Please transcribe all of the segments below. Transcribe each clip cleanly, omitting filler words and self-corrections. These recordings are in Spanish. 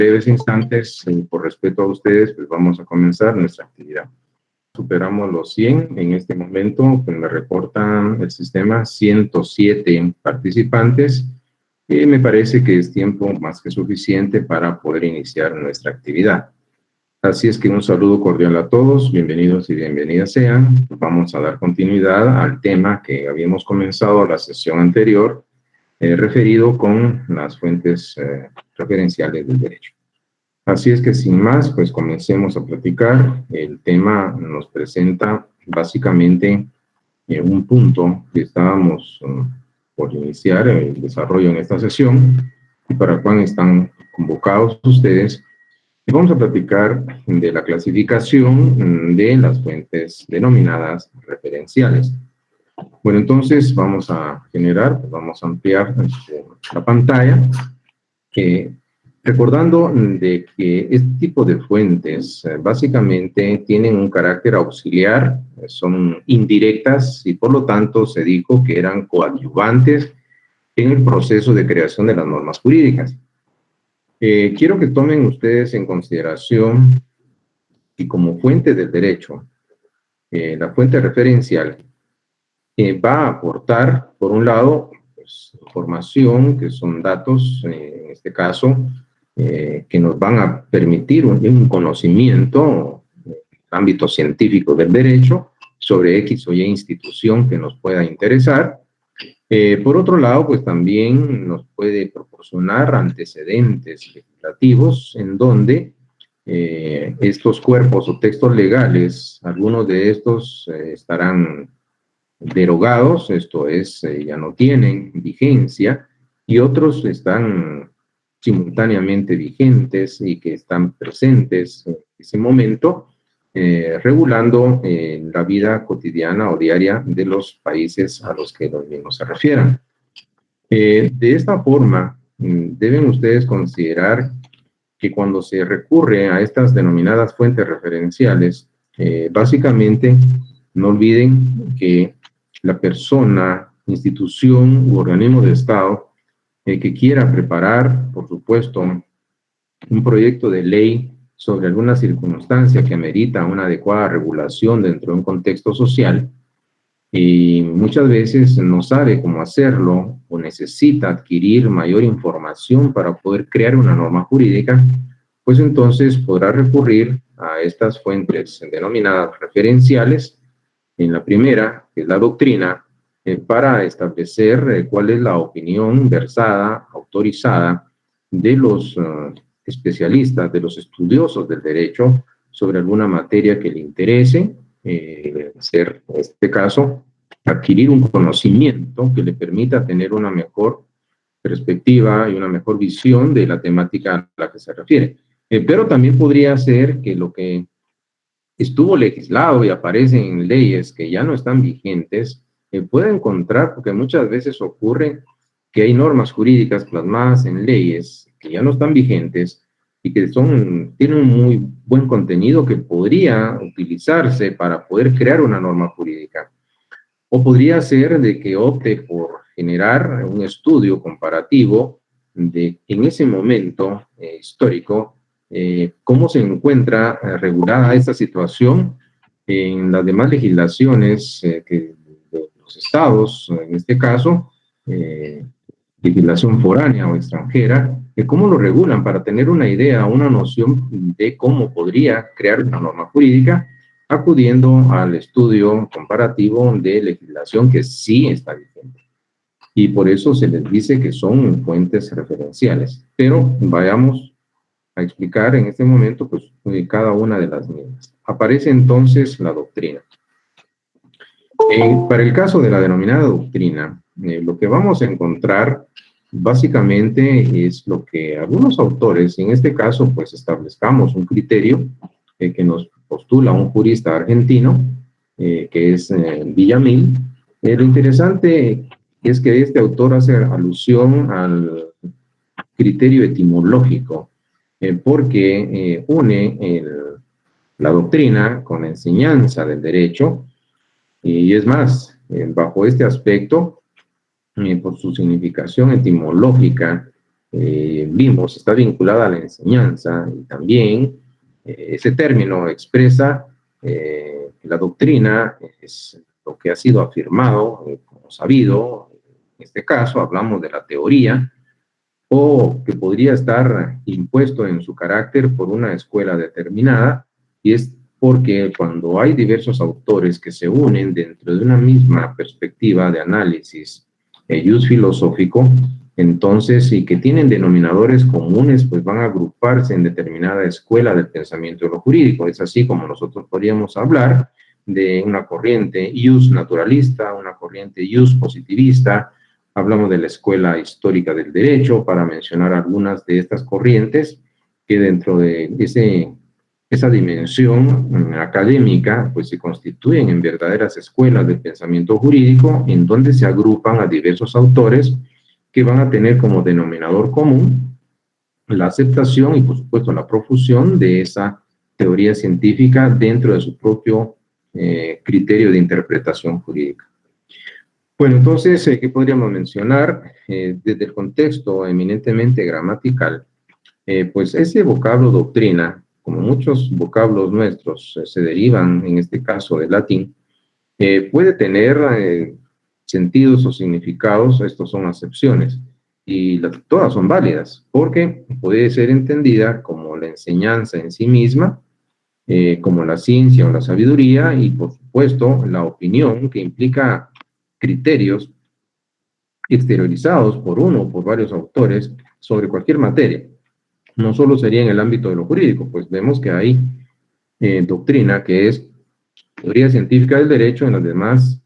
breves instantes, por respeto a ustedes, pues vamos a comenzar nuestra actividad. Superamos los 100 en este momento, pues me reportan el sistema 107 participantes, y me parece que es tiempo más que suficiente para poder iniciar nuestra actividad. Así es que un saludo cordial a todos, bienvenidos y bienvenidas sean. Vamos a dar continuidad al tema que habíamos comenzado la sesión anterior, referido con las fuentes referenciales del derecho. Así es que sin más, pues comencemos a platicar. El tema nos presenta básicamente un punto que estábamos por iniciar el desarrollo en esta sesión y para el cual están convocados ustedes. Y vamos a platicar de la clasificación de las fuentes denominadas referenciales. Bueno, entonces vamos a vamos a ampliar la pantalla, recordando de que este tipo de fuentes básicamente tienen un carácter auxiliar, son indirectas y por lo tanto se dijo que eran coadyuvantes en el proceso de creación de las normas jurídicas. Quiero que tomen ustedes en consideración que como fuente del derecho, la fuente referencial va a aportar, por un lado, pues, información, que son datos, en este caso, que nos van a permitir un conocimiento en el ámbito científico del derecho sobre X o Y institución que nos pueda interesar. Por otro lado, pues también nos puede proporcionar antecedentes legislativos en donde estos cuerpos o textos legales, algunos de estos estarán derogados, esto es, ya no tienen vigencia, y otros están simultáneamente vigentes y que están presentes en ese momento, regulando la vida cotidiana o diaria de los países a los que los mismos se refieran. De esta forma, deben ustedes considerar que cuando se recurre a estas denominadas fuentes referenciales, básicamente no olviden que la persona, institución u organismo de Estado que quiera preparar, por supuesto, un proyecto de ley sobre alguna circunstancia que amerita una adecuada regulación dentro de un contexto social, y muchas veces no sabe cómo hacerlo o necesita adquirir mayor información para poder crear una norma jurídica, pues entonces podrá recurrir a estas fuentes denominadas referenciales. En la primera, que es la doctrina, para establecer cuál es la opinión versada, autorizada de los especialistas, de los estudiosos del derecho sobre alguna materia que le interese, ser, en este caso, adquirir un conocimiento que le permita tener una mejor perspectiva y una mejor visión de la temática a la que se refiere. Pero también podría ser que lo que estuvo legislado y aparece en leyes que ya no están vigentes, puede encontrar, porque muchas veces ocurre que hay normas jurídicas plasmadas en leyes que ya no están vigentes y que tienen un muy buen contenido que podría utilizarse para poder crear una norma jurídica. O podría ser de que opte por generar un estudio comparativo de, en ese momento histórico, cómo se encuentra regulada esta situación en las demás legislaciones de los estados, en este caso, legislación foránea o extranjera, cómo lo regulan para tener una idea, una noción de cómo podría crear una norma jurídica, acudiendo al estudio comparativo de legislación que sí está vigente. Y por eso se les dice que son fuentes referenciales. Pero vayamos a explicar en este momento pues, cada una de las mismas. Aparece entonces la doctrina. Para el caso de la denominada doctrina, lo que vamos a encontrar básicamente es lo que algunos autores, en este caso pues establezcamos un criterio que nos postula un jurista argentino, que es Villamil. Lo interesante es que este autor hace alusión al criterio etimológico, porque une la doctrina con la enseñanza del derecho, y es más, bajo este aspecto, por su significación etimológica, vimos, está vinculada a la enseñanza y también ese término expresa que la doctrina es lo que ha sido afirmado, como sabido. En este caso hablamos de la teoría, o que podría estar impuesto en su carácter por una escuela determinada, y es porque cuando hay diversos autores que se unen dentro de una misma perspectiva de análisis jus filosófico, entonces, y que tienen denominadores comunes, pues van a agruparse en determinada escuela del pensamiento de lo jurídico. Es así como nosotros podríamos hablar de una corriente jus naturalista, una corriente jus positivista. Hablamos de la escuela histórica del derecho, para mencionar algunas de estas corrientes que dentro de esa dimensión académica, pues se constituyen en verdaderas escuelas del pensamiento jurídico, en donde se agrupan a diversos autores que van a tener como denominador común la aceptación y, por supuesto, la profusión de esa teoría científica dentro de su propio criterio de interpretación jurídica. Bueno, entonces, ¿qué podríamos mencionar? Desde el contexto eminentemente gramatical, pues ese vocablo doctrina, como muchos vocablos nuestros se derivan, en este caso, del latín, puede tener sentidos o significados. Estos son acepciones, y todas son válidas, porque puede ser entendida como la enseñanza en sí misma, como la ciencia o la sabiduría, y por supuesto la opinión, que implica criterios exteriorizados por uno o por varios autores sobre cualquier materia. No solo sería en el ámbito de lo jurídico, pues vemos que hay doctrina, que es teoría científica del derecho, en las demás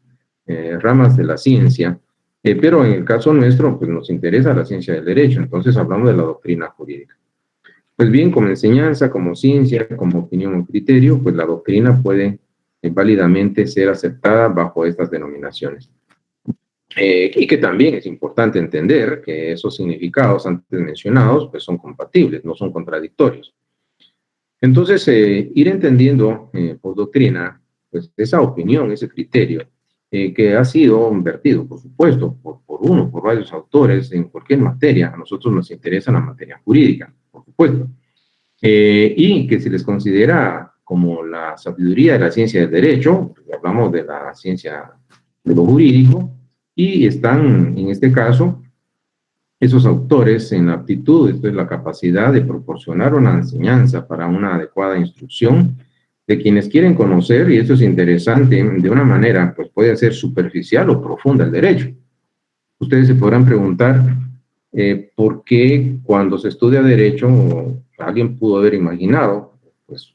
ramas de la ciencia, pero en el caso nuestro, pues nos interesa la ciencia del derecho, entonces hablamos de la doctrina jurídica. Pues bien, como enseñanza, como ciencia, como opinión o criterio, pues la doctrina puede válidamente ser aceptada bajo estas denominaciones. Y que también es importante entender que esos significados antes mencionados pues son compatibles, no son contradictorios. Entonces, ir entendiendo por doctrina pues esa opinión, ese criterio, que ha sido vertido, por supuesto, por varios autores en cualquier materia. A nosotros nos interesa la materia jurídica, por supuesto, y que se les considera como la sabiduría de la ciencia del derecho. Hablamos de la ciencia de lo jurídico, y están, en este caso, esos autores en la aptitud, esto es la capacidad de proporcionar una enseñanza para una adecuada instrucción de quienes quieren conocer, y esto es interesante, de una manera, pues puede ser superficial o profunda el derecho. Ustedes se podrán preguntar por qué cuando se estudia derecho, alguien pudo haber imaginado, pues,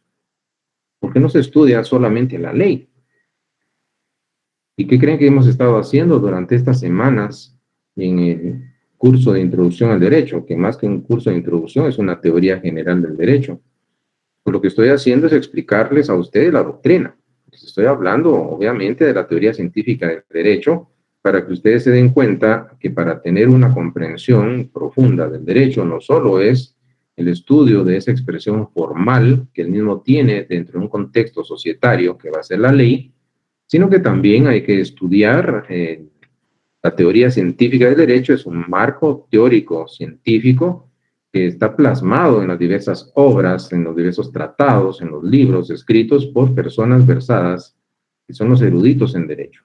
¿por qué no se estudia solamente la ley? ¿Y qué creen que hemos estado haciendo durante estas semanas en el curso de introducción al derecho? Que más que un curso de introducción es una teoría general del derecho. Pues lo que estoy haciendo es explicarles a ustedes la doctrina. Les estoy hablando, obviamente, de la teoría científica del derecho, para que ustedes se den cuenta que para tener una comprensión profunda del derecho no solo es el estudio de esa expresión formal que el mismo tiene dentro de un contexto societario que va a ser la ley, sino que también hay que estudiar la teoría científica del derecho. Es un marco teórico científico que está plasmado en las diversas obras, en los diversos tratados, en los libros escritos por personas versadas, que son los eruditos en derecho.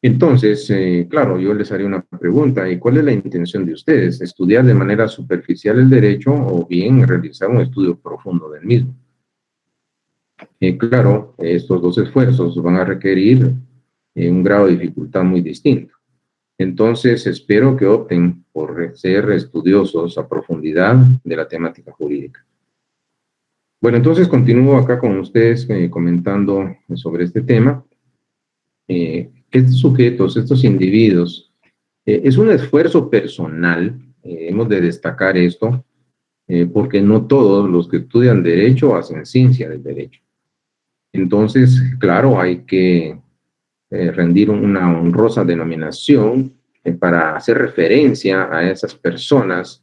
Entonces, claro, yo les haré una pregunta: ¿y cuál es la intención de ustedes? ¿Estudiar de manera superficial el derecho o bien realizar un estudio profundo del mismo? Claro, estos dos esfuerzos van a requerir un grado de dificultad muy distinto. Entonces, espero que opten por ser estudiosos a profundidad de la temática jurídica. Bueno, entonces continúo acá con ustedes comentando sobre este tema. Estos sujetos, estos individuos, es un esfuerzo personal, hemos de destacar esto, porque no todos los que estudian derecho hacen ciencia del derecho. Entonces, claro, hay que rendir una honrosa denominación para hacer referencia a esas personas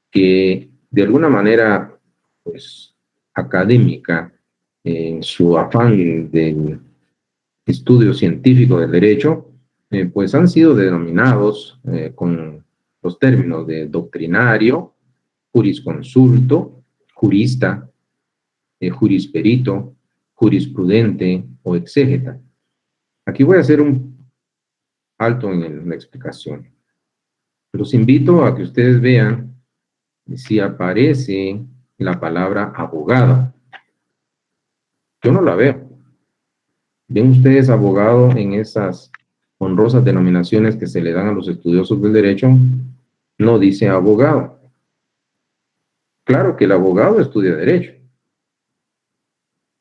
que de alguna manera, pues, académica, en su afán del estudio científico del derecho, pues han sido denominados con los términos de doctrinario, jurisconsulto, jurista, jurisperito, jurisprudente o exégeta. Aquí voy a hacer un alto en la explicación. Los invito a que ustedes vean si aparece la palabra abogado. Yo no la veo. ¿Ven ustedes abogado en esas honrosas denominaciones que se le dan a los estudiosos del derecho? No dice abogado. Claro que el abogado estudia derecho,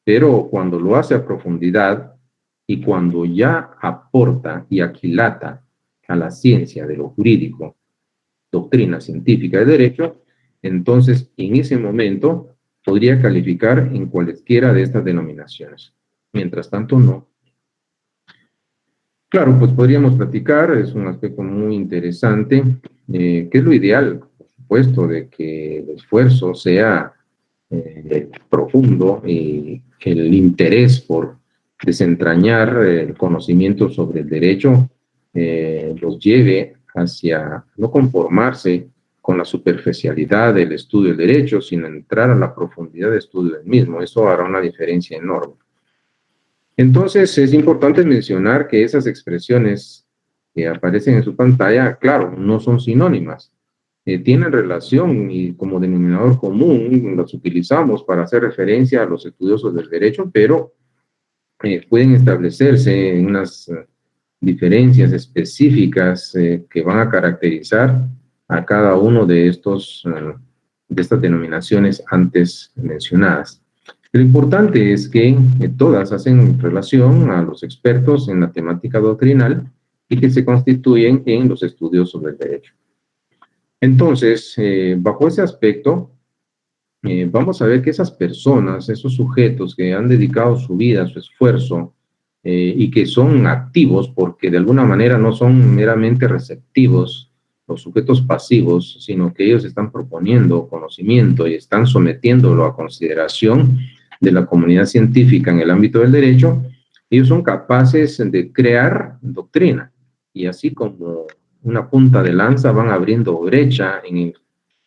pero cuando lo hace a profundidad y cuando ya aporta y aquilata a la ciencia de lo jurídico, doctrina científica de derecho, entonces en ese momento podría calificar en cualesquiera de estas denominaciones. Mientras tanto, no. Claro, pues podríamos platicar, es un aspecto muy interesante, que es lo ideal, por supuesto, de que el esfuerzo sea profundo y que el interés por desentrañar el conocimiento sobre el derecho los lleve hacia no conformarse con la superficialidad del estudio del derecho, sino entrar a la profundidad de estudio del mismo. Eso hará una diferencia enorme. Entonces, es importante mencionar que esas expresiones que aparecen en su pantalla, claro, no son sinónimas. Tienen relación y como denominador común las utilizamos para hacer referencia a los estudiosos del derecho, pero pueden establecerse en unas diferencias específicas que van a caracterizar a cada uno de estas denominaciones antes mencionadas. Lo importante es que todas hacen relación a los expertos en la temática doctrinal y que se constituyen en los estudios sobre el derecho. Entonces, bajo ese aspecto, vamos a ver que esas personas, esos sujetos que han dedicado su vida, su esfuerzo, y que son activos porque de alguna manera no son meramente receptivos, los sujetos pasivos, sino que ellos están proponiendo conocimiento y están sometiéndolo a consideración de la comunidad científica en el ámbito del derecho, ellos son capaces de crear doctrina y así como una punta de lanza van abriendo brecha en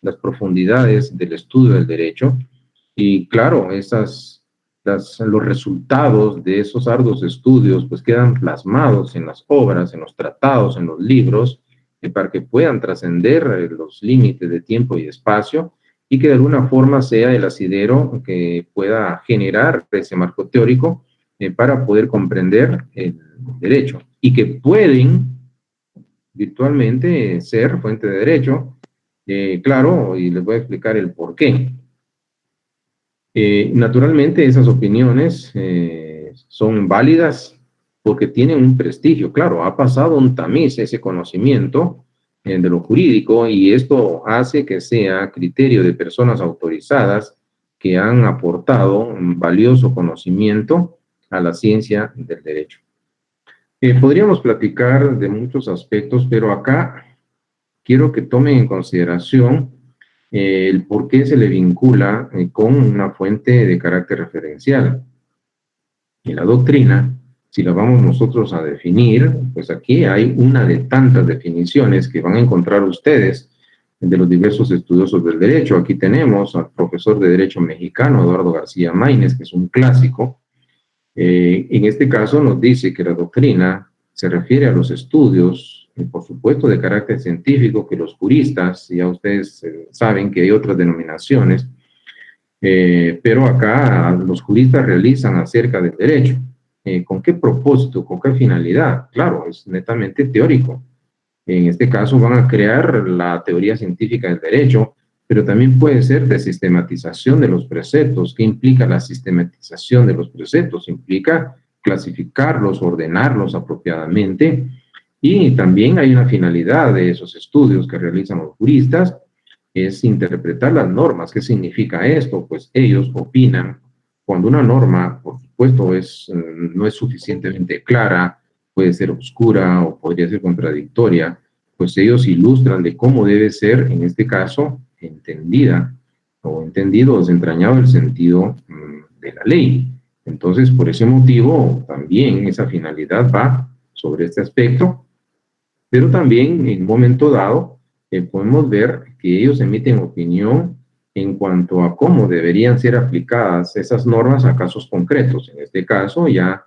las profundidades del estudio del derecho y claro, los resultados de esos arduos estudios pues quedan plasmados en las obras, en los tratados, en los libros, para que puedan trascender los límites de tiempo y espacio y que de alguna forma sea el asidero que pueda generar ese marco teórico para poder comprender el derecho y que pueden virtualmente ser fuente de derecho, claro, y les voy a explicar el por qué. Naturalmente esas opiniones son válidas porque tienen un prestigio, claro, ha pasado un tamiz ese conocimiento de lo jurídico y esto hace que sea criterio de personas autorizadas que han aportado un valioso conocimiento a la ciencia del derecho. Podríamos platicar de muchos aspectos, pero acá quiero que tomen en consideración el por qué se le vincula con una fuente de carácter referencial. Y la doctrina, si la vamos nosotros a definir, pues aquí hay una de tantas definiciones que van a encontrar ustedes de los diversos estudiosos del derecho. Aquí tenemos al profesor de Derecho mexicano, Eduardo García Maínez, que es un clásico. En este caso nos dice que la doctrina se refiere a los estudios, por supuesto de carácter científico, que los juristas, ya ustedes saben que hay otras denominaciones, pero acá los juristas realizan acerca del derecho. ¿Con qué propósito? ¿Con qué finalidad? Claro, es netamente teórico. En este caso van a crear la teoría científica del derecho, pero también puede ser de sistematización de los preceptos. ¿Qué implica la sistematización de los preceptos? Implica clasificarlos, ordenarlos apropiadamente, y también hay una finalidad de esos estudios que realizan los juristas, es interpretar las normas. ¿Qué significa esto? Pues ellos opinan cuando una norma, por supuesto, no es suficientemente clara, puede ser oscura o podría ser contradictoria, pues ellos ilustran de cómo debe ser, en este caso, entendida o entendido o desentrañado el sentido de la ley. Entonces, por ese motivo, también esa finalidad va sobre este aspecto, pero también en un momento dado podemos ver que ellos emiten opinión en cuanto a cómo deberían ser aplicadas esas normas a casos concretos. En este caso, ya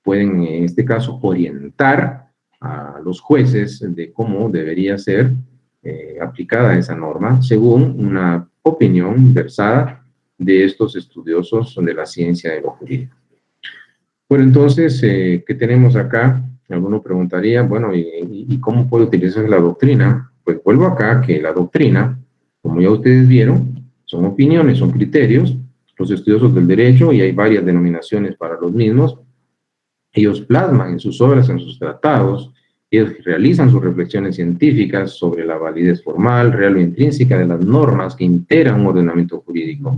pueden, en este caso, orientar a los jueces de cómo debería ser aplicada esa norma según una opinión versada de estos estudiosos de la ciencia de lo jurídico. Bueno, entonces, ¿qué tenemos acá? Alguno preguntaría, bueno, ¿y cómo puede utilizarse la doctrina? Pues vuelvo acá que la doctrina, como ya ustedes vieron, son opiniones, son criterios, los estudiosos del derecho, y hay varias denominaciones para los mismos. Ellos plasman en sus obras, en sus tratados, ellos realizan sus reflexiones científicas sobre la validez formal, real o intrínseca de las normas que integran un ordenamiento jurídico.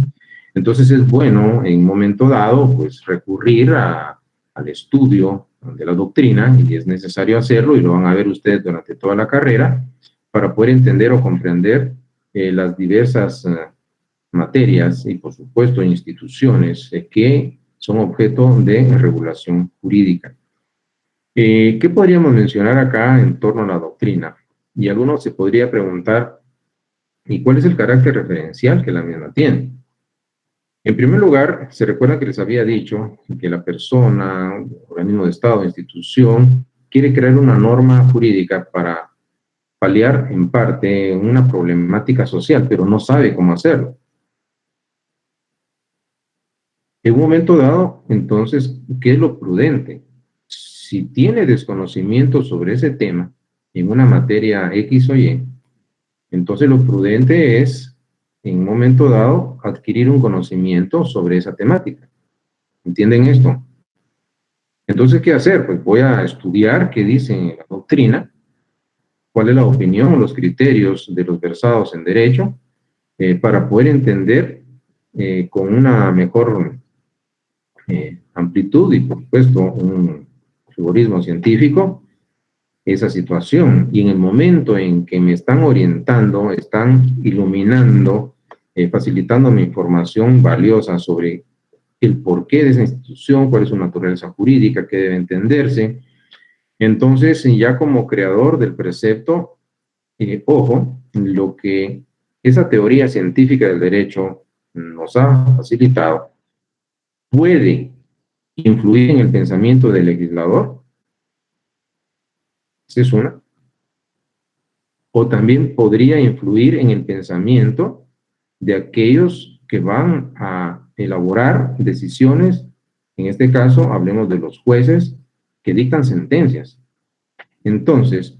Entonces es bueno, en un momento dado, pues recurrir al estudio de la doctrina, y es necesario hacerlo, y lo van a ver ustedes durante toda la carrera, para poder entender o comprender las diversas materias y, por supuesto, instituciones que son objeto de regulación jurídica. ¿Qué podríamos mencionar acá en torno a la doctrina? Y alguno se podría preguntar, ¿y cuál es el carácter referencial que la misma tiene? En primer lugar, se recuerda que les había dicho que la persona, organismo de Estado, institución, quiere crear una norma jurídica para paliar en parte una problemática social, pero no sabe cómo hacerlo. En un momento dado, entonces, ¿qué es lo prudente? Si tiene desconocimiento sobre ese tema, en una materia X o Y, entonces lo prudente es, en un momento dado, adquirir un conocimiento sobre esa temática. ¿Entienden esto? Entonces, ¿qué hacer? Pues voy a estudiar qué dice la doctrina, cuál es la opinión o los criterios de los versados en derecho, para poder entender con una mejor amplitud y, por supuesto, un rigorismo científico esa situación. Y en el momento en que me están orientando, están iluminando, facilitándome información valiosa sobre el porqué de esa institución, cuál es su naturaleza jurídica, qué debe entenderse. Entonces, ya como creador del precepto, ojo, lo que esa teoría científica del derecho nos ha facilitado puede influir en el pensamiento del legislador. Esa es una. O también podría influir en el pensamiento de aquellos que van a elaborar decisiones, en este caso hablemos de los jueces que dictan sentencias. Entonces,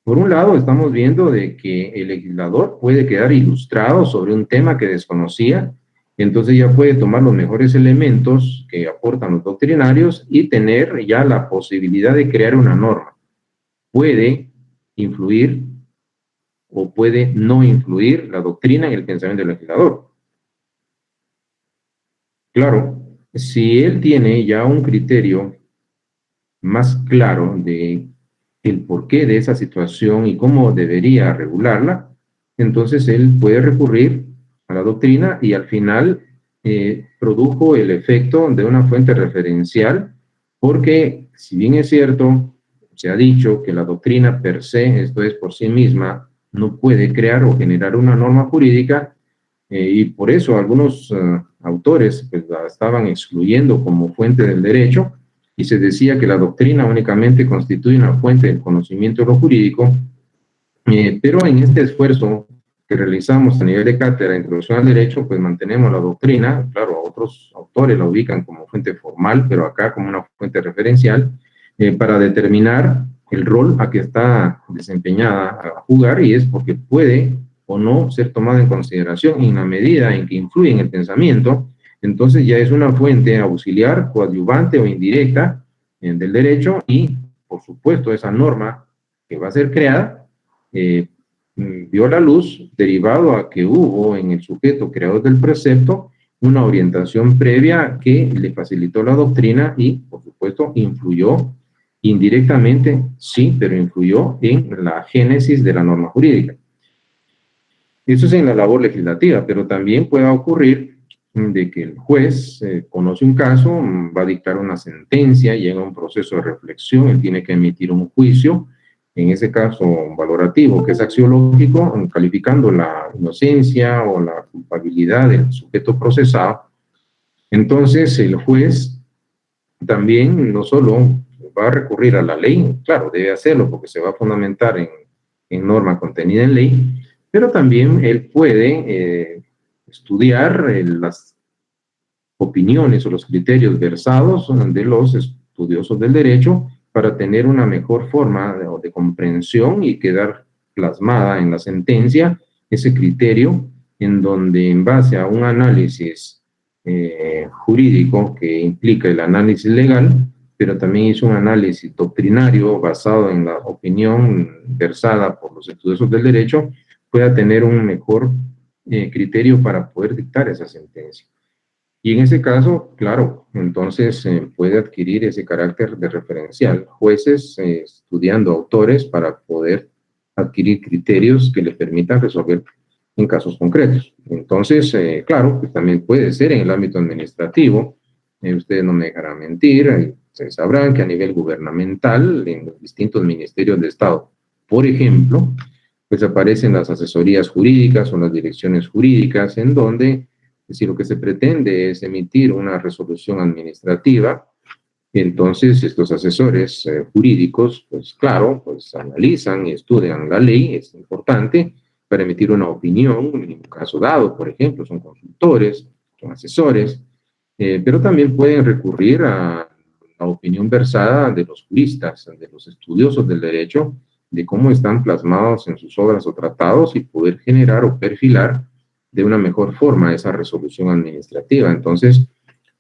por un lado estamos viendo de que el legislador puede quedar ilustrado sobre un tema que desconocía, entonces ya puede tomar los mejores elementos que aportan los doctrinarios y tener ya la posibilidad de crear una norma. Puede influir o puede no influir la doctrina en el pensamiento del legislador. Claro, si él tiene ya un criterio más claro de el porqué de esa situación y cómo debería regularla, entonces él puede recurrir a la doctrina y al final produjo el efecto de una fuente referencial, porque si bien es cierto, se ha dicho que la doctrina per se, esto es por sí misma, no puede crear o generar una norma jurídica, y por eso algunos autores pues, la estaban excluyendo como fuente del derecho, y se decía que la doctrina únicamente constituye una fuente del conocimiento de lo jurídico, pero en este esfuerzo que realizamos a nivel de cátedra de introducción al derecho, pues mantenemos la doctrina, claro, otros autores la ubican como fuente formal, pero acá como una fuente referencial, para determinar el rol a que está desempeñada a jugar, y es porque puede o no ser tomada en consideración en la medida en que influye en el pensamiento. Entonces ya es una fuente auxiliar, coadyuvante o indirecta del derecho, y por supuesto esa norma que va a ser creada vio la luz derivado a que hubo en el sujeto creador del precepto una orientación previa que le facilitó la doctrina y por supuesto influyó indirectamente, sí, pero influyó en la génesis de la norma jurídica. Eso es en la labor legislativa, pero también puede ocurrir de que el juez conoce un caso, va a dictar una sentencia, llega a un proceso de reflexión, él tiene que emitir un juicio, en ese caso valorativo, que es axiológico, calificando la inocencia o la culpabilidad del sujeto procesado, entonces el juez también no solo va a recurrir a la ley, claro, debe hacerlo porque se va a fundamentar en norma contenida en ley, pero también él puede estudiar las opiniones o los criterios versados de los estudiosos del derecho para tener una mejor forma de comprensión y quedar plasmada en la sentencia ese criterio en donde en base a un análisis jurídico que implica el análisis legal, pero también hizo un análisis doctrinario basado en la opinión versada por los estudiosos del derecho, pueda tener un mejor criterio para poder dictar esa sentencia. Y en ese caso, claro, entonces puede adquirir ese carácter de referencial. Jueces estudiando autores para poder adquirir criterios que les permitan resolver en casos concretos. Entonces, claro, pues también puede ser en el ámbito administrativo. Ustedes no me dejarán mentir. Ustedes sabrán que a nivel gubernamental, en los distintos ministerios de Estado, por ejemplo, pues aparecen las asesorías jurídicas o las direcciones jurídicas en donde si lo que se pretende es emitir una resolución administrativa, entonces estos asesores jurídicos, pues claro, pues analizan y estudian la ley, es importante, para emitir una opinión, en un caso dado, por ejemplo, son consultores, son asesores, pero también pueden recurrir a la opinión versada de los juristas, de los estudiosos del derecho, de cómo están plasmados en sus obras o tratados y poder generar o perfilar de una mejor forma esa resolución administrativa. Entonces,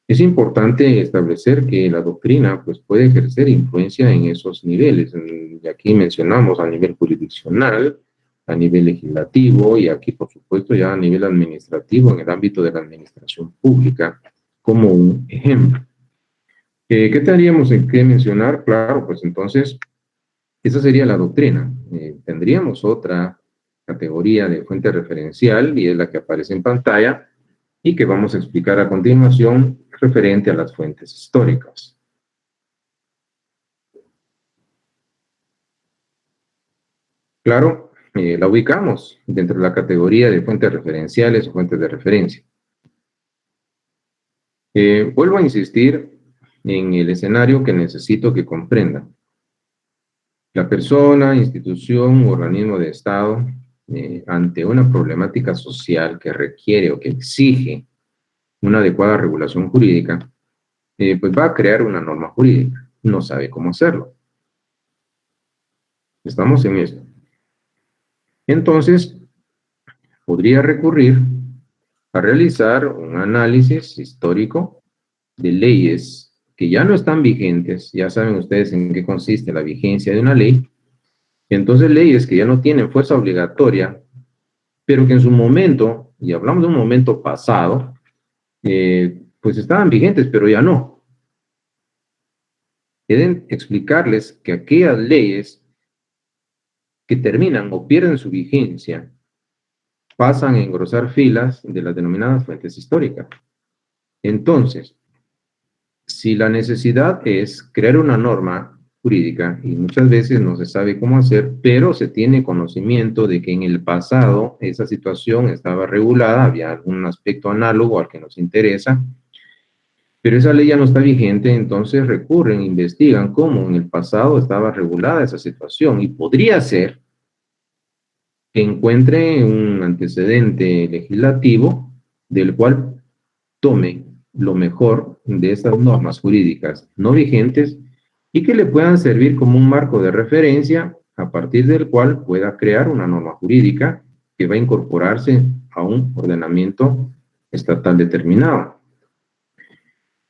es importante establecer que la doctrina pues, puede ejercer influencia en esos niveles. Y aquí mencionamos a nivel jurisdiccional, a nivel legislativo y aquí, por supuesto, ya a nivel administrativo en el ámbito de la administración pública, como un ejemplo. ¿Qué tendríamos que mencionar? Claro, pues entonces, esa sería la doctrina. Tendríamos otra categoría de fuente referencial y es la que aparece en pantalla y que vamos a explicar a continuación referente a las fuentes históricas. Claro, la ubicamos dentro de la categoría de fuentes referenciales o fuentes de referencia. Vuelvo a insistir en el escenario que necesito que comprendan. La persona, institución u organismo de Estado ante una problemática social que requiere o que exige una adecuada regulación jurídica, pues va a crear una norma jurídica. No sabe cómo hacerlo. Estamos en esto. Entonces, podría recurrir a realizar un análisis histórico de leyes que ya no están vigentes. Ya saben ustedes en qué consiste la vigencia de una ley. Entonces, leyes que ya no tienen fuerza obligatoria, pero que en su momento, y hablamos de un momento pasado, pues estaban vigentes, pero ya no. Deben explicarles que aquellas leyes que terminan o pierden su vigencia pasan a engrosar filas de las denominadas fuentes históricas. Entonces, si la necesidad es crear una norma jurídica, y muchas veces no se sabe cómo hacer, pero se tiene conocimiento de que en el pasado esa situación estaba regulada, había algún aspecto análogo al que nos interesa, pero esa ley ya no está vigente, entonces recurren, investigan cómo en el pasado estaba regulada esa situación, y podría ser que encuentre un antecedente legislativo del cual tome lo mejor de esas normas jurídicas no vigentes y que le puedan servir como un marco de referencia a partir del cual pueda crear una norma jurídica que va a incorporarse a un ordenamiento estatal determinado.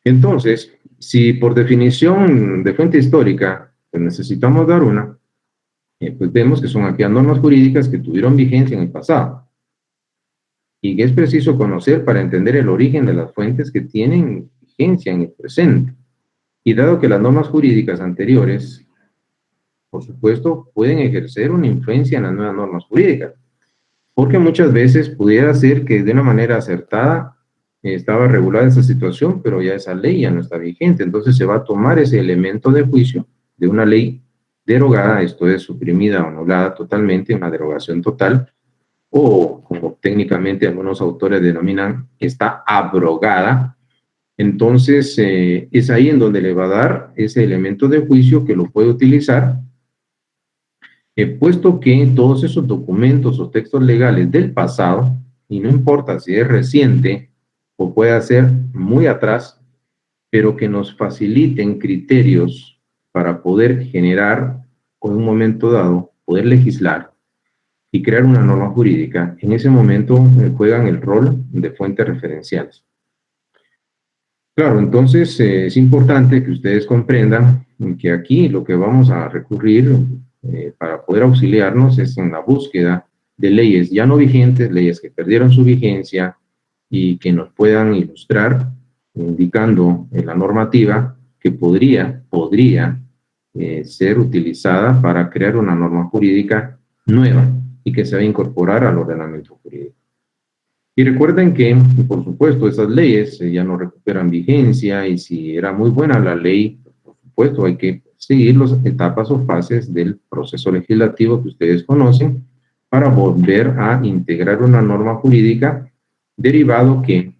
Entonces, si por definición de fuente histórica pues necesitamos dar una, pues vemos que son aquellas normas jurídicas que tuvieron vigencia en el pasado y que es preciso conocer para entender el origen de las fuentes que tienen vigencia en el presente. Y dado que las normas jurídicas anteriores, por supuesto, pueden ejercer una influencia en las nuevas normas jurídicas, porque muchas veces pudiera ser que de una manera acertada estaba regulada esa situación, pero ya esa ley ya no está vigente, entonces se va a tomar ese elemento de juicio de una ley derogada, esto es suprimida o anulada totalmente, una derogación total, o como técnicamente algunos autores denominan, está abrogada. Entonces, es ahí en donde le va a dar ese elemento de juicio que lo puede utilizar, puesto que todos esos documentos o textos legales del pasado, y no importa si es reciente o puede ser muy atrás, pero que nos faciliten criterios para poder generar, o en un momento dado, poder legislar y crear una norma jurídica, en ese momento juegan el rol de fuentes referenciales. Claro, entonces es importante que ustedes comprendan que aquí lo que vamos a recurrir para poder auxiliarnos es en la búsqueda de leyes ya no vigentes, leyes que perdieron su vigencia y que nos puedan ilustrar, indicando en la normativa que podría ser utilizada para crear una norma jurídica nueva y que se va a incorporar al ordenamiento jurídico. Y recuerden que, por supuesto, esas leyes ya no recuperan vigencia y si era muy buena la ley, por supuesto, hay que seguir las etapas o fases del proceso legislativo que ustedes conocen para volver a integrar una norma jurídica, derivado que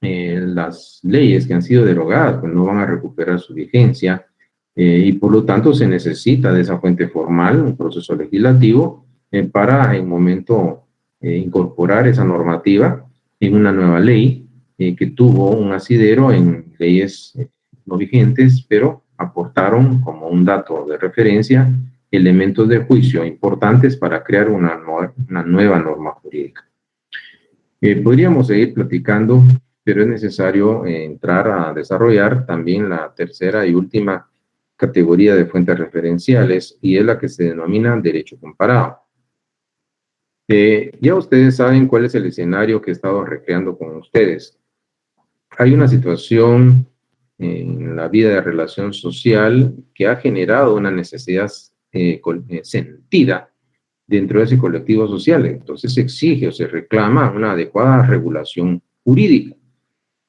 las leyes que han sido derogadas pues no van a recuperar su vigencia y por lo tanto se necesita de esa fuente formal, un proceso legislativo, para en momento incorporar esa normativa en una nueva ley que tuvo un asidero en leyes no vigentes, pero aportaron como un dato de referencia elementos de juicio importantes para crear una nueva norma jurídica. Podríamos seguir platicando, pero es necesario entrar a desarrollar también la tercera y última categoría de fuentes referenciales, y es la que se denomina derecho comparado. Ya ustedes saben cuál es el escenario que he estado recreando con ustedes. Hay una situación en la vida de relación social que ha generado una necesidad sentida dentro de ese colectivo social. Entonces se exige o se reclama una adecuada regulación jurídica.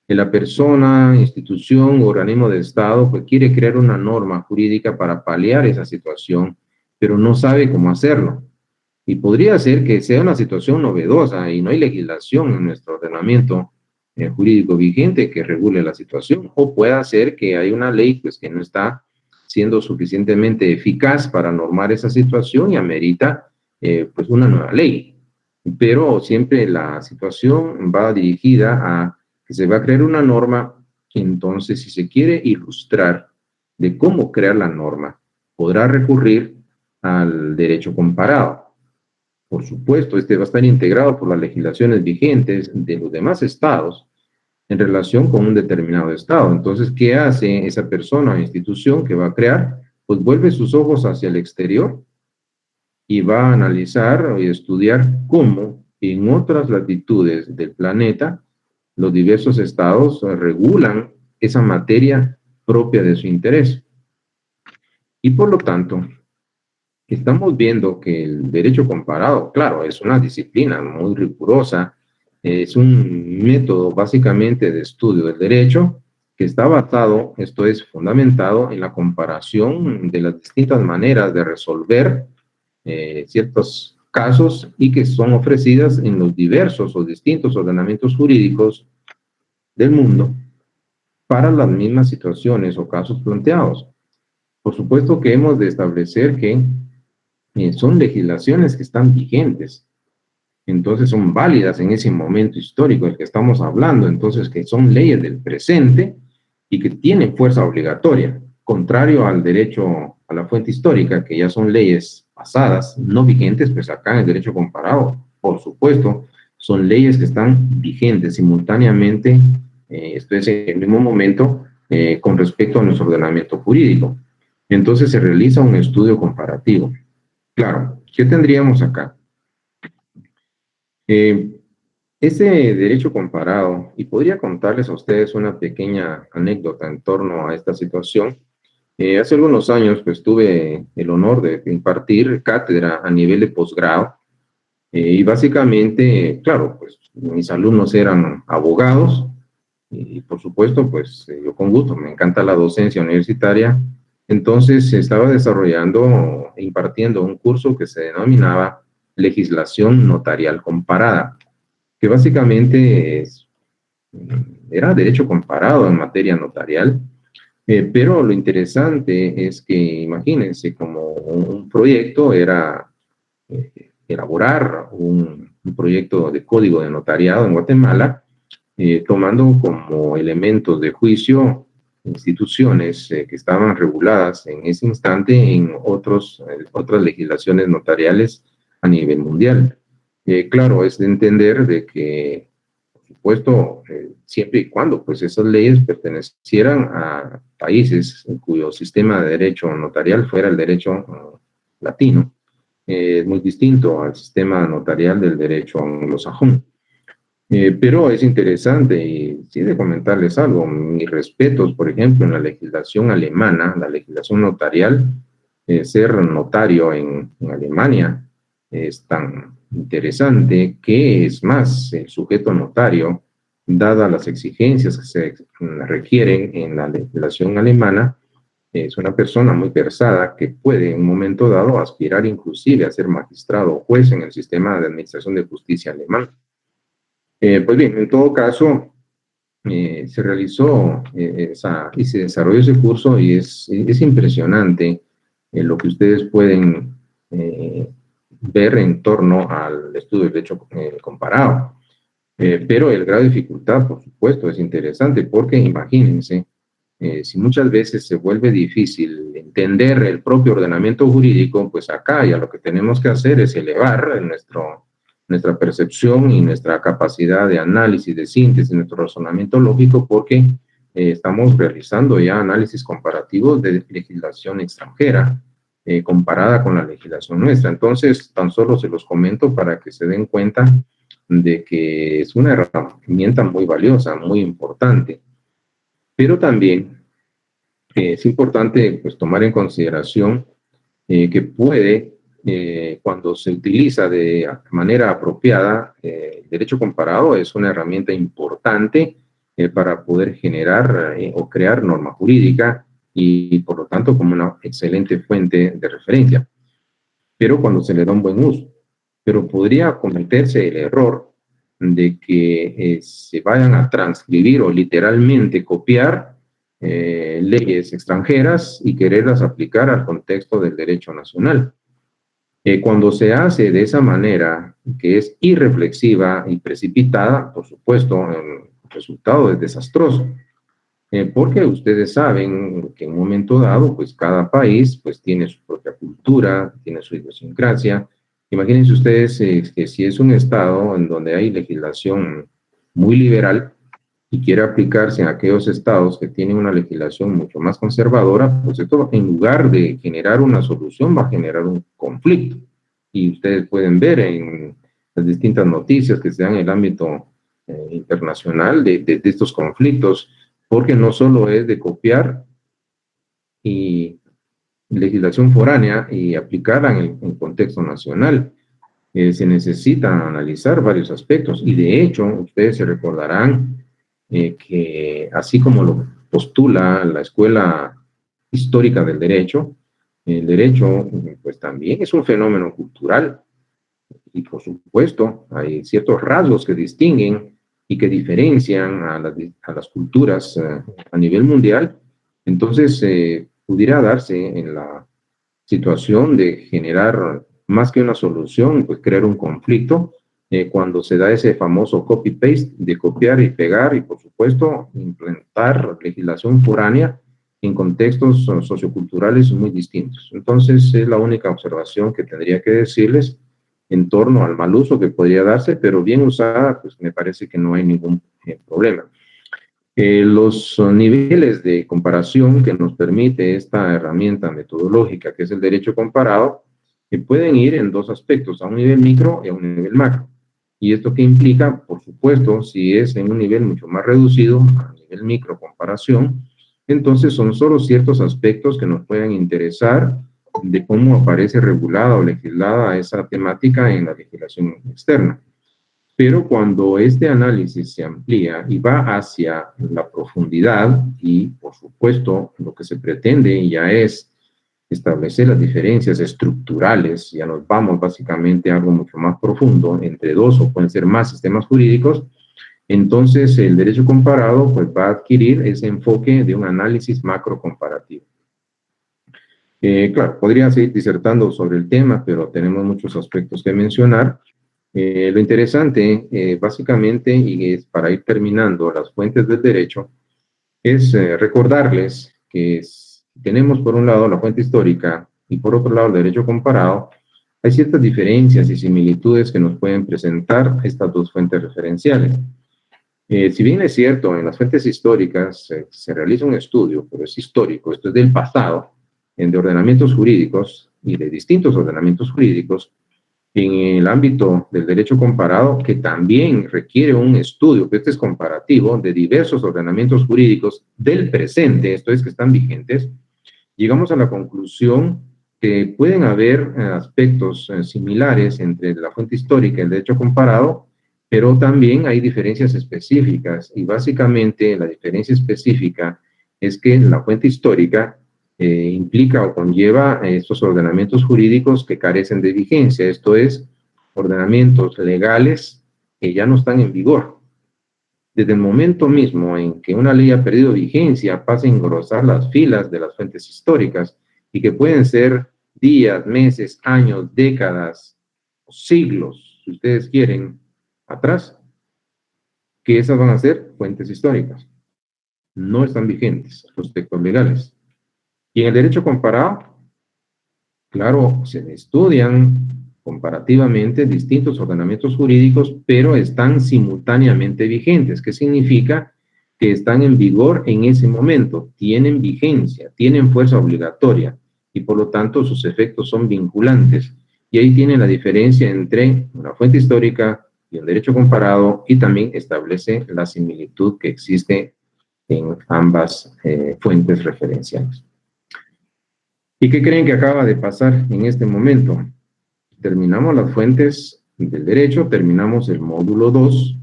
Que la persona, institución o organismo de Estado pues quiere crear una norma jurídica para paliar esa situación, pero no sabe cómo hacerlo. Y podría ser que sea una situación novedosa y no hay legislación en nuestro ordenamiento jurídico vigente que regule la situación, o pueda ser que hay una ley pues que no está siendo suficientemente eficaz para normar esa situación y amerita pues una nueva ley. Pero siempre la situación va dirigida a que se va a crear una norma, que entonces si se quiere ilustrar de cómo crear la norma, podrá recurrir al derecho comparado. Por supuesto, este va a estar integrado por las legislaciones vigentes de los demás estados en relación con un determinado estado. Entonces, ¿qué hace esa persona o institución que va a crear? Pues vuelve sus ojos hacia el exterior y va a analizar y estudiar cómo en otras latitudes del planeta los diversos estados regulan esa materia propia de su interés. Y por lo tanto, estamos viendo que el derecho comparado, claro, es una disciplina muy rigurosa, es un método básicamente de estudio del derecho que está basado, esto es fundamentado en la comparación de las distintas maneras de resolver ciertos casos y que son ofrecidas en los diversos o distintos ordenamientos jurídicos del mundo para las mismas situaciones o casos planteados. Por supuesto que hemos de establecer que son legislaciones que están vigentes, entonces son válidas en ese momento histórico del que estamos hablando, entonces que son leyes del presente y que tienen fuerza obligatoria, contrario al derecho a la fuente histórica, que ya son leyes pasadas, no vigentes, pues acá en el derecho comparado, por supuesto, son leyes que están vigentes simultáneamente, esto es en el mismo momento, con respecto a nuestro ordenamiento jurídico. Entonces se realiza un estudio comparativo. Claro, ¿qué tendríamos acá? Ese derecho comparado, y podría contarles a ustedes una pequeña anécdota en torno a esta situación. Hace algunos años pues tuve el honor de impartir cátedra a nivel de posgrado y básicamente, claro, pues mis alumnos eran abogados y por supuesto pues yo con gusto, me encanta la docencia universitaria Entonces se estaba desarrollando, impartiendo un curso que se denominaba Legislación Notarial Comparada, que básicamente era derecho comparado en materia notarial, pero lo interesante es que, imagínense, como un proyecto era elaborar un proyecto de código de notariado en Guatemala, tomando como elementos de juicio instituciones que estaban reguladas en ese instante en otras legislaciones notariales a nivel mundial. Claro, es de entender de que, por supuesto, siempre y cuando pues esas leyes pertenecieran a países cuyo sistema de derecho notarial fuera el derecho latino, es muy distinto al sistema notarial del derecho anglosajón. Pero es interesante y sí de comentarles algo. Mis respetos, por ejemplo, en la legislación alemana, la legislación notarial, ser notario en Alemania es tan interesante que es más, el sujeto notario, dadas las exigencias que se requieren en la legislación alemana, es una persona muy versada que puede en un momento dado aspirar inclusive a ser magistrado o juez en el sistema de administración de justicia alemán. Pues bien, en todo caso, se realizó y se desarrolló ese curso y es impresionante lo que ustedes pueden ver en torno al estudio de derecho comparado. Pero el grado de dificultad, por supuesto, es interesante porque imagínense, si muchas veces se vuelve difícil entender el propio ordenamiento jurídico, pues acá ya lo que tenemos que hacer es elevar nuestra percepción y nuestra capacidad de análisis, de síntesis, nuestro razonamiento lógico, porque estamos realizando ya análisis comparativos de legislación extranjera, comparada con la legislación nuestra. Entonces, tan solo se los comento para que se den cuenta de que es una herramienta muy valiosa, muy importante. Pero también es importante pues, tomar en consideración que puede, cuando se utiliza de manera apropiada, el derecho comparado es una herramienta importante para poder generar o crear norma jurídica y, por lo tanto, como una excelente fuente de referencia. Pero cuando se le da un buen uso. Pero podría cometerse el error de que se vayan a transcribir o literalmente copiar leyes extranjeras y quererlas aplicar al contexto del derecho nacional. Cuando se hace de esa manera, que es irreflexiva y precipitada, por supuesto, el resultado es desastroso. Porque ustedes saben que en un momento dado, pues cada país pues tiene su propia cultura, tiene su idiosincrasia. Imagínense ustedes que si es un estado en donde hay legislación muy liberal y quiere aplicarse en aquellos estados que tienen una legislación mucho más conservadora, pues esto en lugar de generar una solución va a generar un conflicto. Y ustedes pueden ver en las distintas noticias que se dan en el ámbito internacional de estos conflictos, porque no solo es de copiar y legislación foránea y aplicarla en el contexto nacional. Se necesitan analizar varios aspectos y de hecho ustedes se recordarán que así como lo postula la Escuela Histórica del Derecho, el derecho pues también es un fenómeno cultural y por supuesto hay ciertos rasgos que distinguen y que diferencian a las culturas a nivel mundial. Entonces pudiera darse en la situación de generar más que una solución, pues crear un conflicto cuando se da ese famoso copy-paste de copiar y pegar y por supuesto implementar legislación foránea en contextos socioculturales muy distintos. Entonces es la única observación que tendría que decirles en torno al mal uso que podría darse, pero bien usada, pues me parece que no hay ningún problema. Los niveles de comparación que nos permite esta herramienta metodológica, que es el derecho comparado, pueden ir en dos aspectos, a un nivel micro y a un nivel macro. ¿Y esto qué implica? Por supuesto, si es en un nivel mucho más reducido, a nivel micro comparación, entonces son solo ciertos aspectos que nos pueden interesar de cómo aparece regulada o legislada esa temática en la legislación externa. Pero cuando este análisis se amplía y va hacia la profundidad y, por supuesto, lo que se pretende ya es establecer las diferencias estructurales, ya nos vamos básicamente a algo mucho más profundo, entre dos o pueden ser más sistemas jurídicos, entonces el derecho comparado pues, va a adquirir ese enfoque de un análisis macro comparativo. Claro, podría seguir disertando sobre el tema, pero tenemos muchos aspectos que mencionar. Lo interesante, básicamente, y es para ir terminando las fuentes del derecho, es recordarles que tenemos por un lado la fuente histórica y por otro lado el derecho comparado. Hay ciertas diferencias y similitudes que nos pueden presentar estas dos fuentes referenciales. Si bien es cierto, en las fuentes históricas se realiza un estudio, pero es histórico, esto es del pasado, de ordenamientos jurídicos y de distintos ordenamientos jurídicos. En el ámbito del derecho comparado, que también requiere un estudio, que este es comparativo, de diversos ordenamientos jurídicos del presente, esto es que están vigentes, llegamos a la conclusión que pueden haber aspectos similares entre la fuente histórica y el derecho comparado, pero también hay diferencias específicas, y básicamente la diferencia específica es que la fuente histórica implica o conlleva estos ordenamientos jurídicos que carecen de vigencia, esto es, ordenamientos legales que ya no están en vigor. Desde el momento mismo en que una ley ha perdido vigencia, pasa a engrosar las filas de las fuentes históricas y que pueden ser días, meses, años, décadas, siglos, si ustedes quieren, atrás, que esas van a ser fuentes históricas. No están vigentes los textos legales. Y en el derecho comparado, claro, se estudian comparativamente distintos ordenamientos jurídicos, pero están simultáneamente vigentes. ¿Qué significa? Que están en vigor en ese momento, tienen vigencia, tienen fuerza obligatoria y por lo tanto sus efectos son vinculantes. Y ahí tienen la diferencia entre una fuente histórica y un derecho comparado y también establece la similitud que existe en ambas fuentes referenciales. ¿Y qué creen que acaba de pasar en este momento? Terminamos las fuentes del derecho, terminamos el módulo 2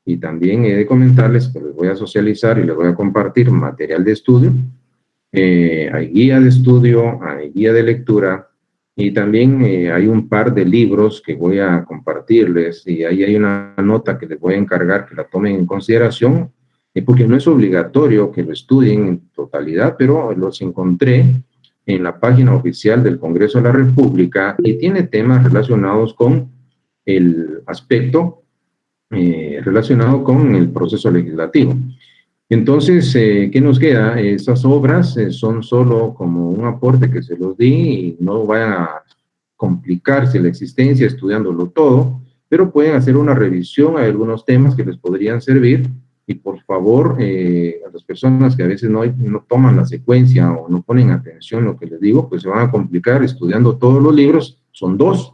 y también he de comentarles que les voy a socializar y les voy a compartir material de estudio. Hay guía de estudio, hay guía de lectura y también hay un par de libros que voy a compartirles y ahí hay una nota que les voy a encargar que la tomen en consideración porque no es obligatorio que lo estudien en totalidad, pero los encontré en la página oficial del Congreso de la República y tiene temas relacionados con el aspecto relacionado con el proceso legislativo. Entonces, ¿qué nos queda? Esas obras son solo como un aporte que se los di y no vayan a complicarse la existencia estudiándolo todo, pero pueden hacer una revisión a algunos temas que les podrían servir. Y por favor, a las personas que a veces no toman la secuencia o no ponen atención a lo que les digo, pues se van a complicar estudiando todos los libros. Son dos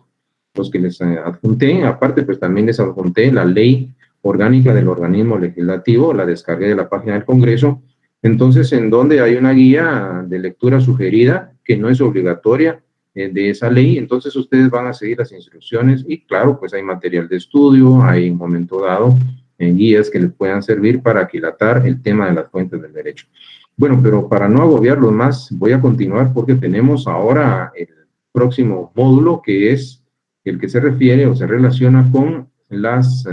los que les adjunté. Aparte, pues también les adjunté la ley orgánica del organismo legislativo, la descargué de la página del Congreso. Entonces, en donde hay una guía de lectura sugerida, que no es obligatoria de esa ley, entonces ustedes van a seguir las instrucciones y claro, pues hay material de estudio, hay un momento dado en guías que les puedan servir para aquilatar el tema de las fuentes del derecho. Bueno, pero para no agobiarlos más, voy a continuar porque tenemos ahora el próximo módulo que es el que se refiere o se relaciona con las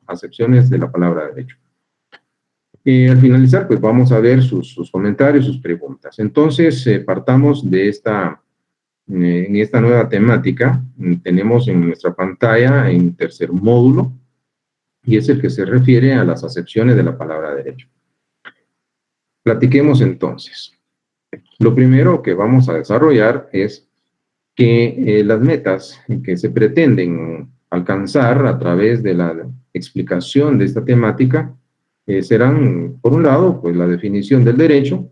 acepciones de la palabra derecho. Al finalizar, pues vamos a ver sus comentarios, sus preguntas. Entonces, partamos de en esta nueva temática. Tenemos en nuestra pantalla en tercer módulo, y es el que se refiere a las acepciones de la palabra derecho. Platiquemos entonces. Lo primero que vamos a desarrollar es que las metas que se pretenden alcanzar a través de la explicación de esta temática serán, por un lado, pues la definición del derecho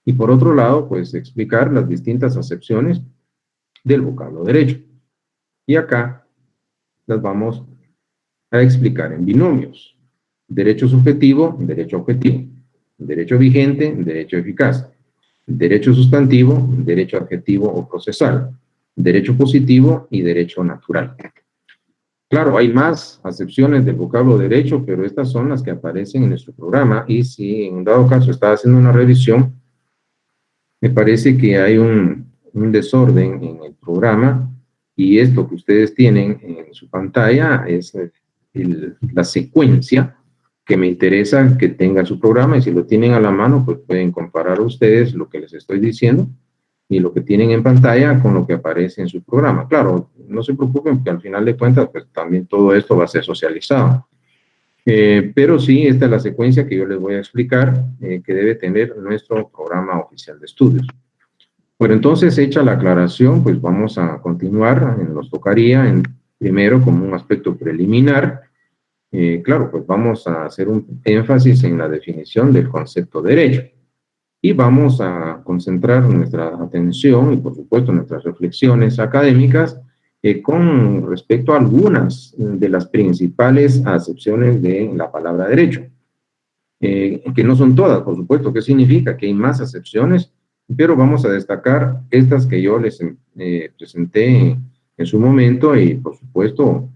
y por otro lado, pues explicar las distintas acepciones del vocablo derecho. Y acá las vamos a explicar en binomios. Derecho subjetivo, derecho objetivo. Derecho vigente, derecho eficaz. Derecho sustantivo, derecho adjetivo o procesal. Derecho positivo y derecho natural. Claro, hay más acepciones del vocablo derecho, pero estas son las que aparecen en nuestro programa, y si en un dado caso está haciendo una revisión, me parece que hay un desorden en el programa, y esto que ustedes tienen en su pantalla es la secuencia que me interesa que tenga su programa, y si lo tienen a la mano, pues pueden comparar ustedes lo que les estoy diciendo y lo que tienen en pantalla con lo que aparece en su programa. Claro, no se preocupen, porque al final de cuentas, pues también todo esto va a ser socializado. Pero sí, esta es la secuencia que yo les voy a explicar que debe tener nuestro programa oficial de estudios. Bueno, entonces, hecha la aclaración, pues vamos a continuar. Nos tocaría primero, como un aspecto preliminar, claro, pues vamos a hacer un énfasis en la definición del concepto de derecho. Y vamos a concentrar nuestra atención y, por supuesto, nuestras reflexiones académicas con respecto a algunas de las principales acepciones de la palabra derecho. Que no son todas, por supuesto. ¿Qué significa? Que hay más acepciones, pero vamos a destacar estas que yo les presenté en su momento, y, por supuesto,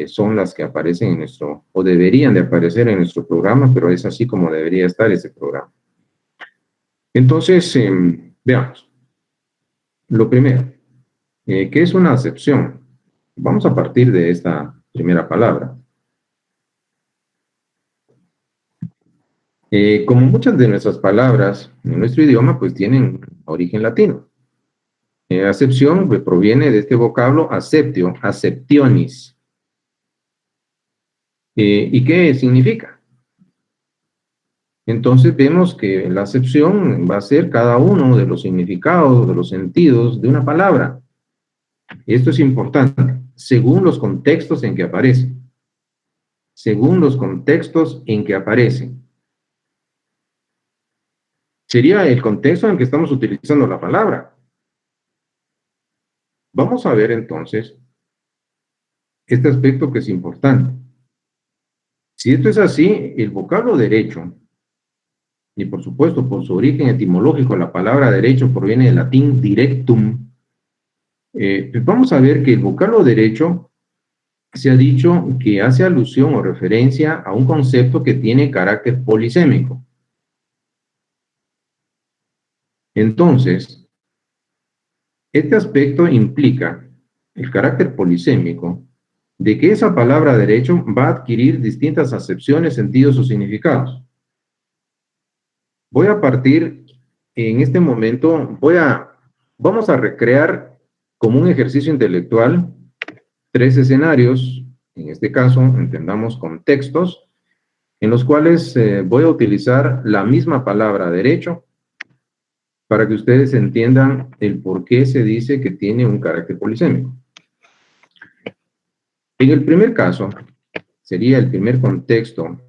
son las que aparecen en nuestro, o deberían de aparecer en nuestro programa, pero es así como debería estar ese programa. Entonces, veamos. Lo primero, ¿qué es una acepción? Vamos a partir de esta primera palabra. Como muchas de nuestras palabras en nuestro idioma, pues tienen origen latino. Acepción pues, proviene de este vocablo acceptio, acceptionis. ¿Y qué significa? Entonces vemos que la acepción va a ser cada uno de los significados, de los sentidos de una palabra. Esto es importante, según los contextos en que aparece. Según los contextos en que aparece. Sería el contexto en que estamos utilizando la palabra. Vamos a ver entonces este aspecto que es importante. Si esto es así, el vocablo derecho, y por supuesto por su origen etimológico, la palabra derecho proviene del latín directum, pues vamos a ver que el vocablo derecho se ha dicho que hace alusión o referencia a un concepto que tiene carácter polisémico. Entonces, este aspecto implica el carácter polisémico de que esa palabra derecho va a adquirir distintas acepciones, sentidos o significados. Voy a partir en este momento, vamos a recrear como un ejercicio intelectual 3 escenarios, en este caso entendamos contextos, en los cuales voy a utilizar la misma palabra derecho para que ustedes entiendan el por qué se dice que tiene un carácter polisémico. En el primer caso, sería el primer contexto.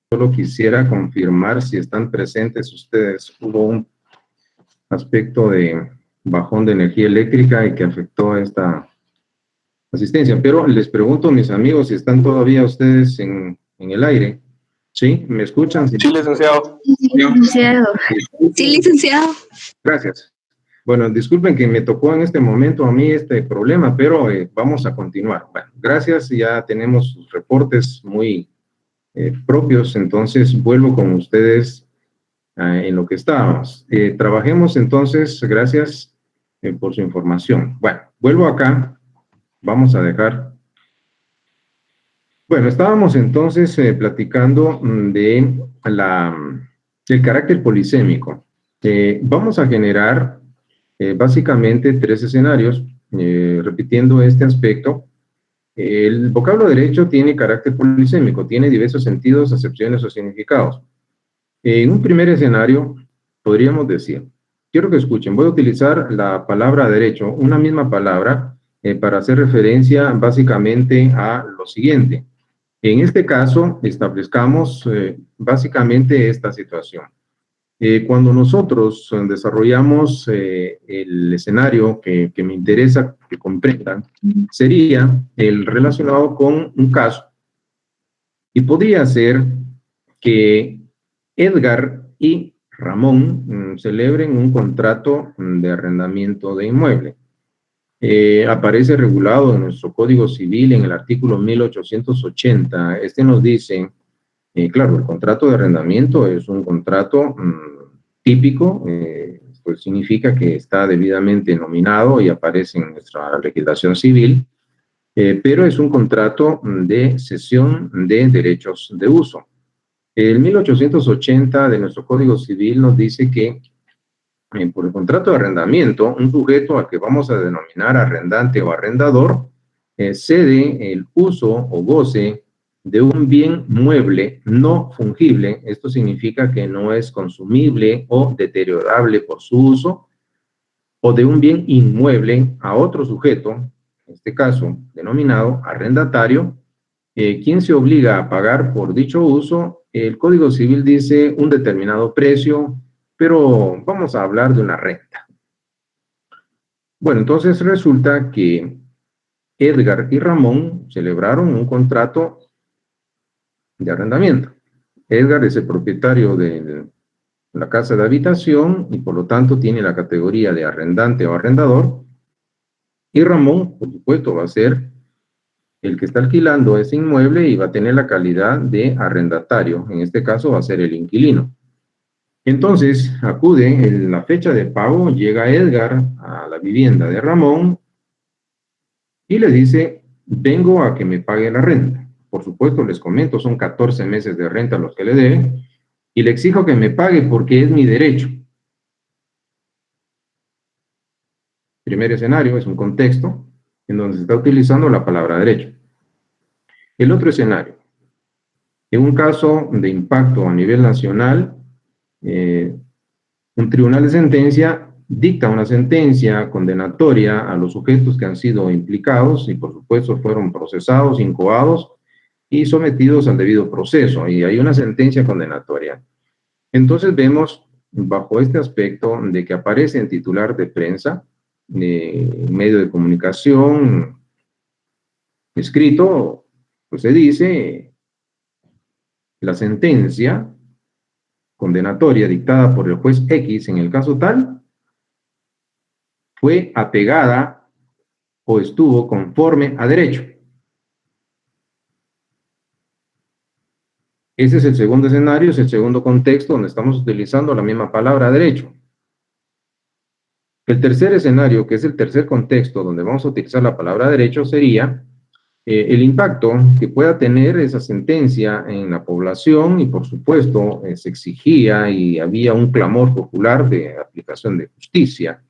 Solo quisiera confirmar si están presentes ustedes. Hubo un aspecto de bajón de energía eléctrica y que afectó a esta asistencia. Pero les pregunto, mis amigos, si están todavía ustedes en el aire. ¿Sí? ¿Me escuchan? Sí, licenciado. Sí, licenciado. Sí, licenciado. Gracias. Bueno, disculpen que me tocó en este momento a mí este problema, pero vamos a continuar. Bueno, gracias, ya tenemos sus reportes muy propios, entonces vuelvo con ustedes en lo que estábamos. Trabajemos entonces, gracias por su información. Bueno, vuelvo acá, vamos a dejar. Bueno, estábamos entonces platicando del carácter polisémico. Vamos a generar básicamente 3 escenarios, repitiendo este aspecto. El vocablo derecho tiene carácter polisémico, tiene diversos sentidos, acepciones o significados. En un primer escenario, podríamos decir, quiero que escuchen, voy a utilizar la palabra derecho, una misma palabra, para hacer referencia básicamente a lo siguiente. En este caso, establezcamos básicamente esta situación. Cuando nosotros desarrollamos el escenario que me interesa que comprendan, sería el relacionado con un caso. Y podría ser que Edgar y Ramón celebren un contrato de arrendamiento de inmueble. Aparece regulado en nuestro Código Civil en el artículo 1880. Este nos dice, claro, el contrato de arrendamiento es un contrato típico, pues significa que está debidamente nominado y aparece en nuestra legislación civil, pero es un contrato de cesión de derechos de uso. El 1880 de nuestro Código Civil nos dice que por el contrato de arrendamiento, un sujeto al que vamos a denominar arrendante o arrendador cede el uso o goce de un bien mueble no fungible. Esto significa que no es consumible o deteriorable por su uso, o de un bien inmueble a otro sujeto, en este caso denominado arrendatario, quien se obliga a pagar por dicho uso. El Código Civil dice un determinado precio, pero vamos a hablar de una renta. Bueno, entonces resulta que Edgar y Ramón celebraron un contrato de arrendamiento. Edgar es el propietario de la casa de habitación y por lo tanto tiene la categoría de arrendante o arrendador. Y Ramón, por supuesto, va a ser el que está alquilando ese inmueble y va a tener la calidad de arrendatario. En este caso va a ser el inquilino. Entonces, acude en la fecha de pago, llega Edgar a la vivienda de Ramón y le dice, vengo a que me pague la renta. Por supuesto, les comento, son 14 meses de renta los que le deben y le exijo que me pague porque es mi derecho. Primer escenario es un contexto en donde se está utilizando la palabra derecho. El otro escenario, en un caso de impacto a nivel nacional, un tribunal de sentencia dicta una sentencia condenatoria a los sujetos que han sido implicados y por supuesto fueron procesados, incoados y sometidos al debido proceso, y hay una sentencia condenatoria. Entonces vemos bajo este aspecto de que aparece en titular de prensa, medio de comunicación escrito, pues se dice la sentencia condenatoria dictada por el juez X en el caso tal fue apegada o estuvo conforme a derecho. Ese es el segundo escenario, es el segundo contexto donde estamos utilizando la misma palabra derecho. El tercer escenario, que es el tercer contexto donde vamos a utilizar la palabra derecho, sería el impacto que pueda tener esa sentencia en la población y por supuesto se exigía y había un clamor popular de aplicación de justicia.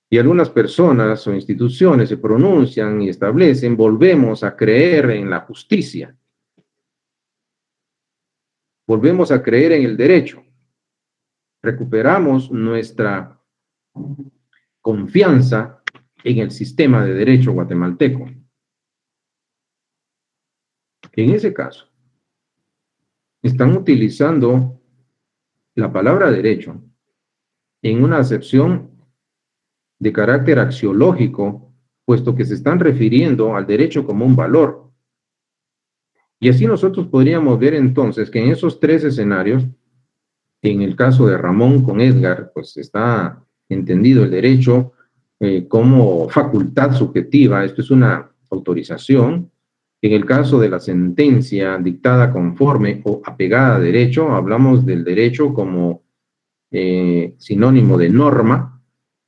Y algunas personas o instituciones se pronuncian y establecen, volvemos a creer en la justicia. Volvemos a creer en el derecho. Recuperamos nuestra confianza en el sistema de derecho guatemalteco. En ese caso, están utilizando la palabra derecho en una acepción de carácter axiológico, puesto que se están refiriendo al derecho como un valor. Y así nosotros podríamos ver entonces que en esos 3 escenarios, en el caso de Ramón con Edgar, pues está entendido el derecho como facultad subjetiva. Esto es una autorización En el caso de la sentencia dictada conforme o apegada a derecho, hablamos del derecho como sinónimo de norma,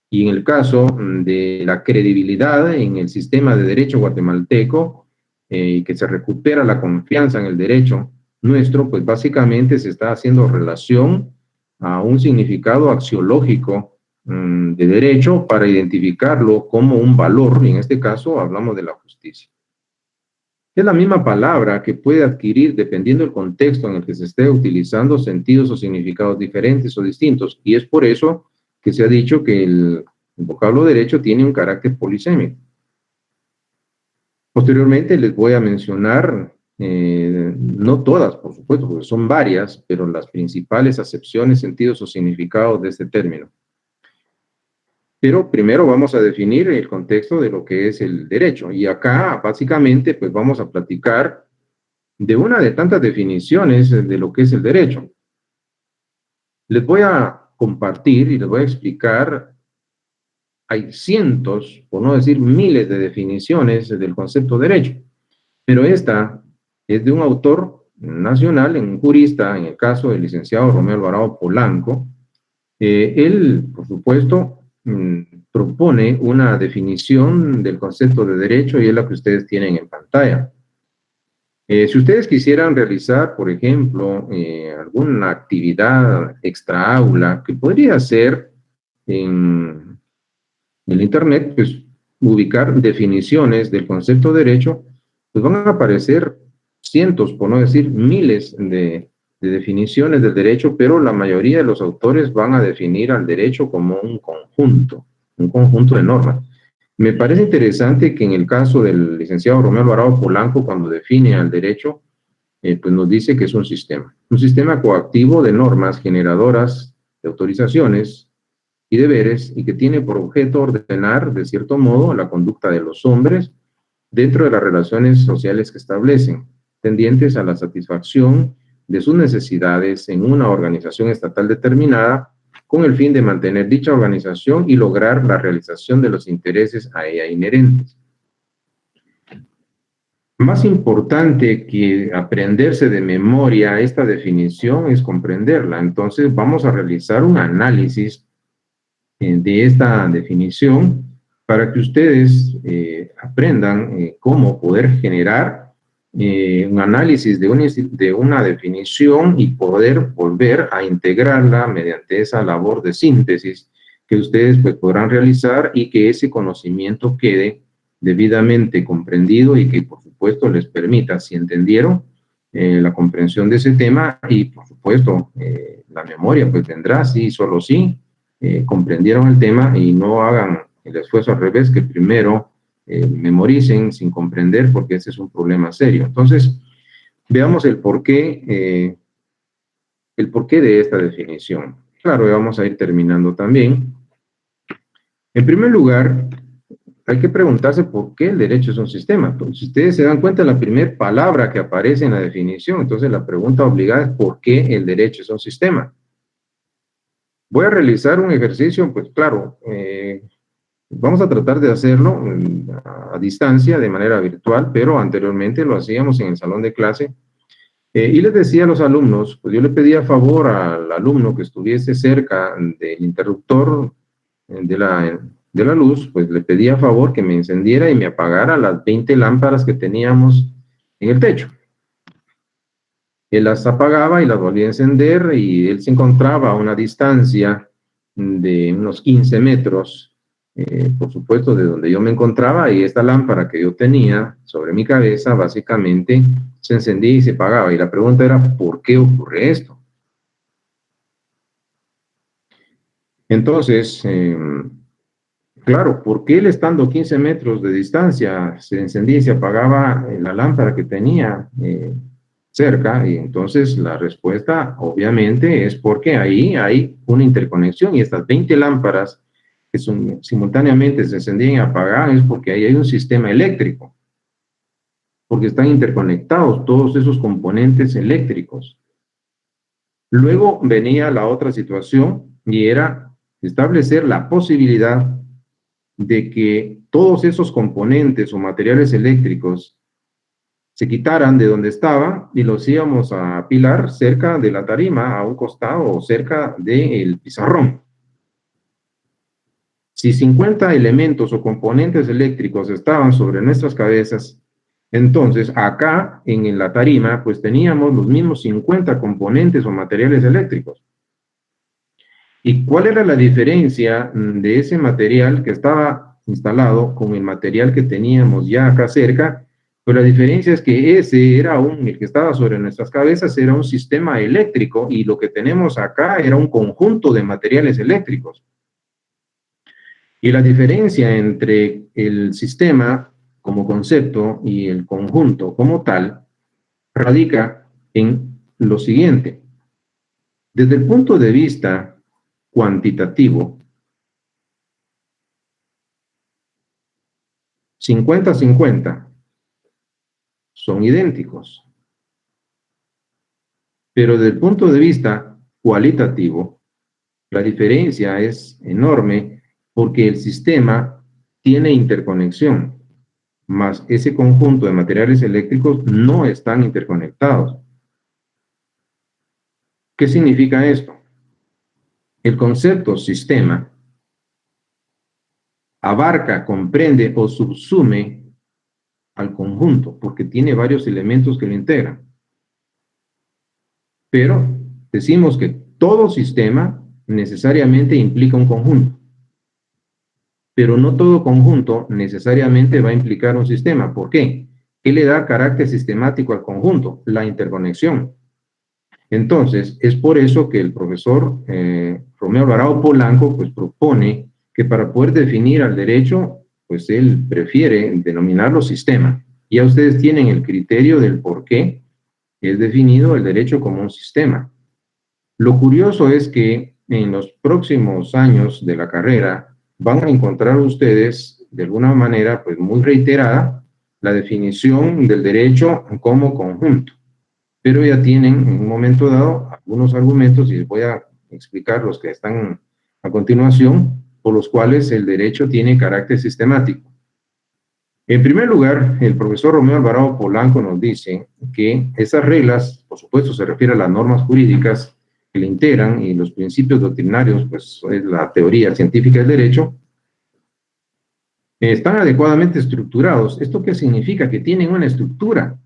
y en el caso de la credibilidad en el sistema de derecho guatemalteco, que se recupera la confianza en el derecho nuestro, pues básicamente se está haciendo relación a un significado axiológico de derecho para identificarlo como un valor, y en este caso hablamos de la justicia. Es la misma palabra que puede adquirir, dependiendo del contexto en el que se esté utilizando, sentidos o significados diferentes o distintos, y es por eso que se ha dicho que el vocablo derecho tiene un carácter polisémico. Posteriormente les voy a mencionar, no todas, por supuesto, porque son varias, pero las principales acepciones, sentidos o significados de este término. Pero primero vamos a definir el contexto de lo que es el derecho. Y acá, básicamente, pues vamos a platicar de una de tantas definiciones de lo que es el derecho. Les voy a compartir y les voy a explicar. Hay cientos, por no decir miles, de definiciones del concepto de derecho. Pero esta es de un autor nacional, un jurista, en el caso del licenciado Romeo Alvarado Polanco. Él, por supuesto, propone una definición del concepto de derecho y es la que ustedes tienen en pantalla. Si ustedes quisieran realizar, por ejemplo, alguna actividad extra aula que podría ser en el Internet, pues ubicar definiciones del concepto de derecho, pues van a aparecer cientos, por no decir miles de definiciones del derecho, pero la mayoría de los autores van a definir al derecho como un conjunto de normas. Me parece interesante que en el caso del licenciado Romeo Alvarado Polanco, cuando define al derecho, pues nos dice que es un sistema coactivo de normas generadoras de autorizaciones y deberes, y que tiene por objeto ordenar, de cierto modo, la conducta de los hombres dentro de las relaciones sociales que establecen, tendientes a la satisfacción de sus necesidades en una organización estatal determinada, con el fin de mantener dicha organización y lograr la realización de los intereses a ella inherentes. Más importante que aprenderse de memoria esta definición es comprenderla. Entonces vamos a realizar un análisis de esta definición para que ustedes aprendan cómo poder generar un análisis de una definición y poder volver a integrarla mediante esa labor de síntesis que ustedes pues, podrán realizar, y que ese conocimiento quede debidamente comprendido y que por supuesto les permita, si entendieron, la comprensión de ese tema, y por supuesto la memoria pues vendrá sí, solo sí comprendieron el tema, y no hagan el esfuerzo al revés, que primero memoricen sin comprender, porque ese es un problema serio. Entonces, veamos el porqué de esta definición. Claro, vamos a ir terminando también. En primer lugar, hay que preguntarse por qué el derecho es un sistema. Entonces, si ustedes se dan cuenta, la primera palabra que aparece en la definición, entonces la pregunta obligada es ¿por qué el derecho es un sistema? Voy a realizar un ejercicio, pues claro, vamos a tratar de hacerlo a distancia, de manera virtual, pero anteriormente lo hacíamos en el salón de clase. Y les decía a los alumnos, pues yo le pedía favor al alumno que estuviese cerca del interruptor de la luz, pues le pedía favor que me encendiera y me apagara las 20 lámparas que teníamos en el techo. Él las apagaba y las volvía a encender, y él se encontraba a una distancia de unos 15 metros, por supuesto, de donde yo me encontraba, y esta lámpara que yo tenía sobre mi cabeza básicamente se encendía y se apagaba. Y la pregunta era, ¿por qué ocurre esto? Entonces, claro, ¿por qué él estando 15 metros de distancia se encendía y se apagaba la lámpara que tenía cerca? Y entonces la respuesta obviamente es porque ahí hay una interconexión, y estas 20 lámparas que simultáneamente se encendían y apagaban es porque ahí hay un sistema eléctrico, porque están interconectados todos esos componentes eléctricos. Luego venía la otra situación, y era establecer la posibilidad de que todos esos componentes o materiales eléctricos se quitaran de donde estaban y los íbamos a apilar cerca de la tarima, a un costado o cerca del pizarrón. Si 50 elementos o componentes eléctricos estaban sobre nuestras cabezas, entonces acá en la tarima pues teníamos los mismos 50 componentes o materiales eléctricos. ¿Y cuál era la diferencia de ese material que estaba instalado con el material que teníamos ya acá cerca? Pues la diferencia es que ese era el que estaba sobre nuestras cabezas era un sistema eléctrico y lo que tenemos acá era un conjunto de materiales eléctricos. Y la diferencia entre el sistema como concepto y el conjunto como tal radica en lo siguiente. Desde el punto de vista cuantitativo, 50-50 son idénticos. Pero desde el punto de vista cualitativo, la diferencia es enorme porque el sistema tiene interconexión, más ese conjunto de materiales eléctricos no están interconectados. ¿Qué significa esto? El concepto sistema abarca, comprende o subsume al conjunto, porque tiene varios elementos que lo integran. Pero decimos que todo sistema necesariamente implica un conjunto. Pero no todo conjunto necesariamente va a implicar un sistema. ¿Por qué? ¿Qué le da carácter sistemático al conjunto? La interconexión. Entonces, es por eso que el profesor Romeo Alvarado Polanco pues propone que para poder definir al derecho, pues él prefiere denominarlo sistema. Ya ustedes tienen el criterio del por qué es definido el derecho como un sistema. Lo curioso es que en los próximos años de la carrera van a encontrar ustedes, de alguna manera, pues muy reiterada, la definición del derecho como conjunto. Pero ya tienen en un momento dado algunos argumentos, y les voy a explicar los que están a continuación, por los cuales el derecho tiene carácter sistemático. En primer lugar, el profesor Romeo Alvarado Polanco nos dice que esas reglas, por supuesto se refiere a las normas jurídicas que le integran y los principios doctrinarios, pues es la teoría científica del derecho, están adecuadamente estructurados. ¿Esto qué significa? Que tienen una estructura.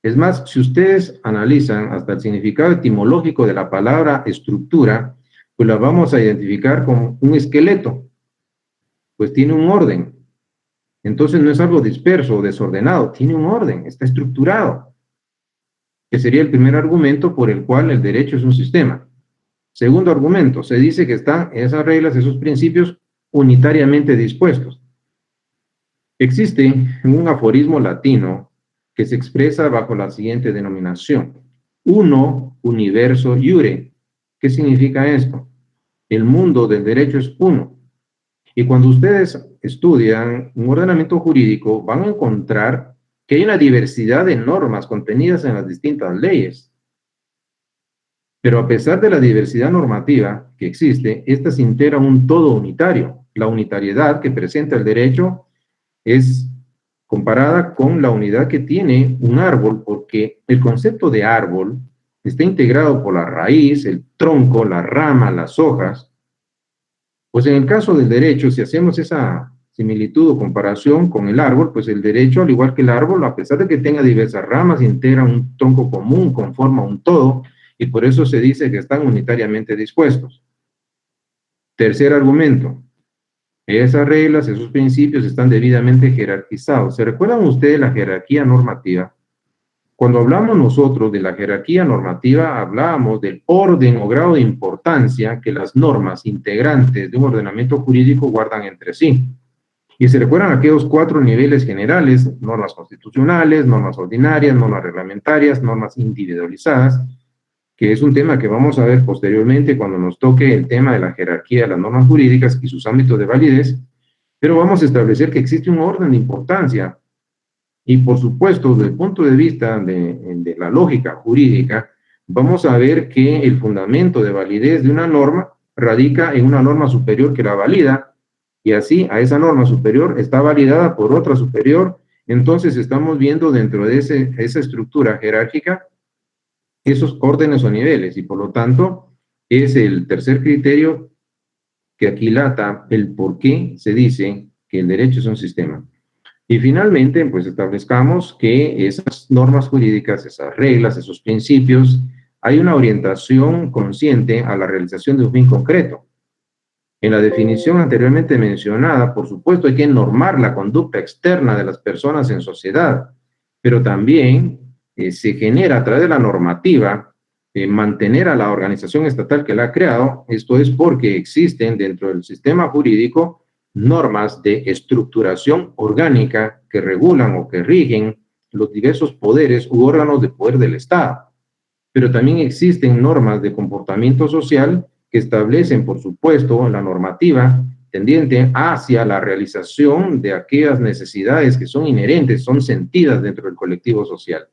Es más, si ustedes analizan hasta el significado etimológico de la palabra estructura, pues la vamos a identificar como un esqueleto, pues tiene un orden. Entonces no es algo disperso o desordenado, tiene un orden, está estructurado, que sería el primer argumento por el cual el derecho es un sistema. Segundo argumento, se dice que están esas reglas, esos principios unitariamente dispuestos. Existe un aforismo latino que se expresa bajo la siguiente denominación: uno universo iure. ¿Qué significa esto? El mundo del derecho es uno. Y cuando ustedes estudian un ordenamiento jurídico, van a encontrar que hay una diversidad de normas contenidas en las distintas leyes. Pero a pesar de la diversidad normativa que existe, esta se integra un todo unitario. La unitariedad que presenta el derecho es comparada con la unidad que tiene un árbol, porque el concepto de árbol está integrado por la raíz, el tronco, la rama, las hojas. Pues en el caso del derecho, si hacemos esa similitud o comparación con el árbol, pues el derecho, al igual que el árbol, a pesar de que tenga diversas ramas, integra un tronco común, conforma un todo, y por eso se dice que están unitariamente dispuestos. Tercer argumento: esas reglas, esos principios están debidamente jerarquizados. ¿Se recuerdan ustedes la jerarquía normativa? Cuando hablamos nosotros de la jerarquía normativa, hablábamos del orden o grado de importancia que las normas integrantes de un ordenamiento jurídico guardan entre sí. Y se recuerdan aquellos 4 niveles generales: normas constitucionales, normas ordinarias, normas reglamentarias, normas individualizadas, que es un tema que vamos a ver posteriormente cuando nos toque el tema de la jerarquía de las normas jurídicas y sus ámbitos de validez, pero vamos a establecer que existe un orden de importancia. Y por supuesto, desde el punto de vista de la lógica jurídica, vamos a ver que el fundamento de validez de una norma radica en una norma superior que la valida, y así a esa norma superior está validada por otra superior, Entonces estamos viendo dentro de esa estructura jerárquica esos órdenes o niveles, y por lo tanto es el tercer criterio que aquilata el por qué se dice que el derecho es un sistema. Y finalmente, pues establezcamos que esas normas jurídicas, esas reglas, esos principios, hay una orientación consciente a la realización de un fin concreto. En la definición anteriormente mencionada, por supuesto, hay que normar la conducta externa de las personas en sociedad, pero también se genera a través de la normativa mantener a la organización estatal que la ha creado. Esto es porque existen dentro del sistema jurídico normas de estructuración orgánica que regulan o que rigen los diversos poderes u órganos de poder del Estado. Pero también existen normas de comportamiento social que establecen, por supuesto, la normativa tendiente hacia la realización de aquellas necesidades que son inherentes, son sentidas dentro del colectivo social.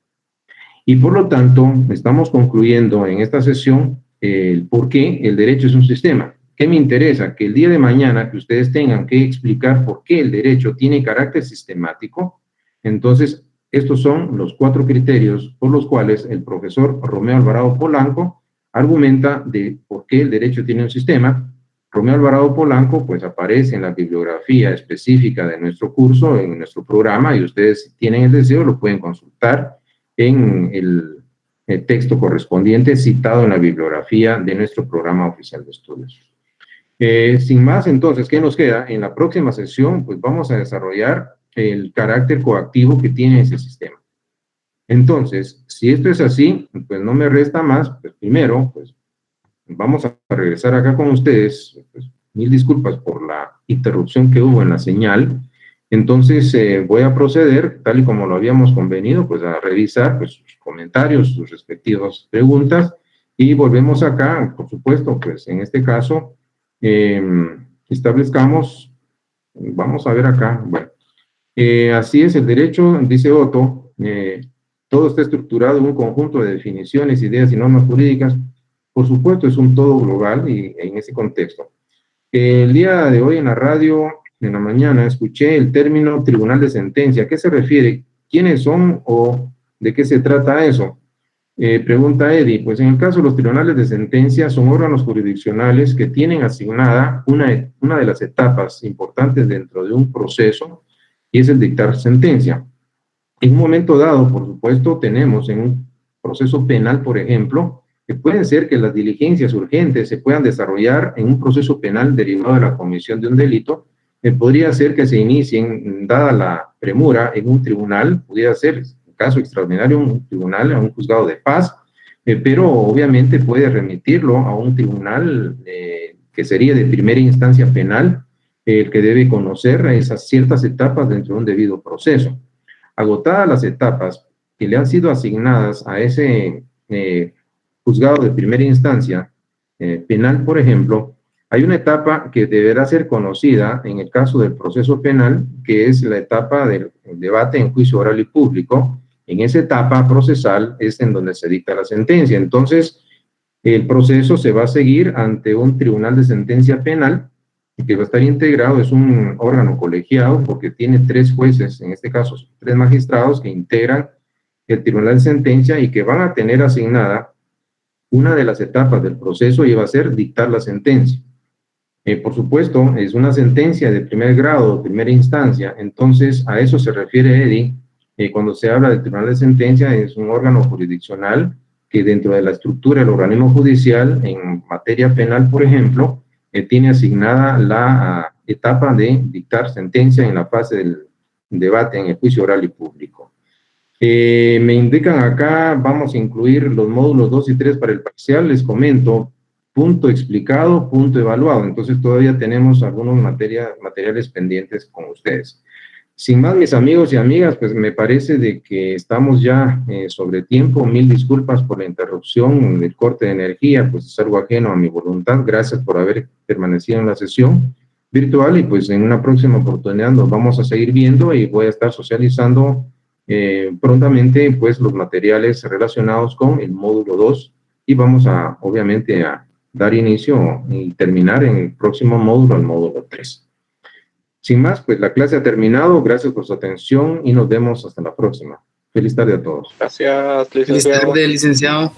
Y por lo tanto, estamos concluyendo en esta sesión el por qué el derecho es un sistema. ¿Qué me interesa? Que el día de mañana que ustedes tengan que explicar por qué el derecho tiene carácter sistemático, entonces estos son los 4 criterios por los cuales el profesor Romeo Alvarado Polanco argumenta de por qué el derecho tiene un sistema. Romeo Alvarado Polanco pues aparece en la bibliografía específica de nuestro curso, en nuestro programa, y ustedes si tienen el deseo lo pueden consultar en el texto correspondiente citado en la bibliografía de nuestro programa oficial de estudios. Sin más, entonces, ¿qué nos queda? En la próxima sesión, pues vamos a desarrollar el carácter coactivo que tiene ese sistema. Entonces, si esto es así, pues no me resta más, pues primero, pues vamos a regresar acá con ustedes, pues, mil disculpas por la interrupción que hubo en la señal. Entonces, voy a proceder, tal y como lo habíamos convenido, pues a revisar pues, sus comentarios, sus respectivas preguntas, y volvemos acá, por supuesto, pues en este caso, establezcamos, vamos a ver acá, bueno, así es el derecho, dice Otto, todo está estructurado en un conjunto de definiciones, ideas y normas jurídicas. Por supuesto, es un todo global y en ese contexto. El día de hoy en la radio, en la mañana, escuché el término tribunal de sentencia. ¿A qué se refiere? ¿Quiénes son o de qué se trata eso? Pregunta Eddie. Pues en el caso de los tribunales de sentencia son órganos jurisdiccionales que tienen asignada una de las etapas importantes dentro de un proceso, y es el dictar sentencia. En un momento dado, por supuesto, tenemos en un proceso penal, por ejemplo, que pueden ser que las diligencias urgentes se puedan desarrollar en un proceso penal derivado de la comisión de un delito. Podría ser que se inicien, dada la premura, en un tribunal, pudiera ser, en caso extraordinario, un tribunal, a un juzgado de paz, pero obviamente puede remitirlo a un tribunal que sería de primera instancia penal, el que debe conocer esas ciertas etapas dentro de un debido proceso. Agotadas las etapas que le han sido asignadas a ese juzgado de primera instancia penal, por ejemplo, hay una etapa que deberá ser conocida en el caso del proceso penal, que es la etapa del debate en juicio oral y público. En esa etapa procesal es en donde se dicta la sentencia. Entonces, el proceso se va a seguir ante un tribunal de sentencia penal, que va a estar integrado, es un órgano colegiado, porque tiene 3 jueces, en este caso 3 magistrados, que integran el tribunal de sentencia y que van a tener asignada una de las etapas del proceso, y va a ser dictar la sentencia. Por supuesto, es una sentencia de primer grado, primera instancia, entonces a eso se refiere Eddie. Cuando se habla del tribunal de sentencia, es un órgano jurisdiccional que dentro de la estructura del organismo judicial, en materia penal, por ejemplo, tiene asignada la etapa de dictar sentencia en la fase del debate en el juicio oral y público. Me indican acá, vamos a incluir los módulos 2 y 3 para el parcial, les comento, punto explicado, punto evaluado. Entonces todavía tenemos algunos materiales pendientes con ustedes. Sin más, mis amigos y amigas, pues me parece de que estamos ya sobre tiempo. Mil disculpas por la interrupción del corte de energía, pues es algo ajeno a mi voluntad. Gracias por haber permanecido en la sesión virtual, y pues en una próxima oportunidad nos vamos a seguir viendo, y voy a estar socializando prontamente pues los materiales relacionados con el módulo 2, y vamos a obviamente a dar inicio y terminar en el próximo módulo, el módulo 3. Sin más, pues la clase ha terminado. Gracias por su atención y nos vemos hasta la próxima. Feliz tarde a todos. Gracias, Feliz licenciado. tarde, licenciado.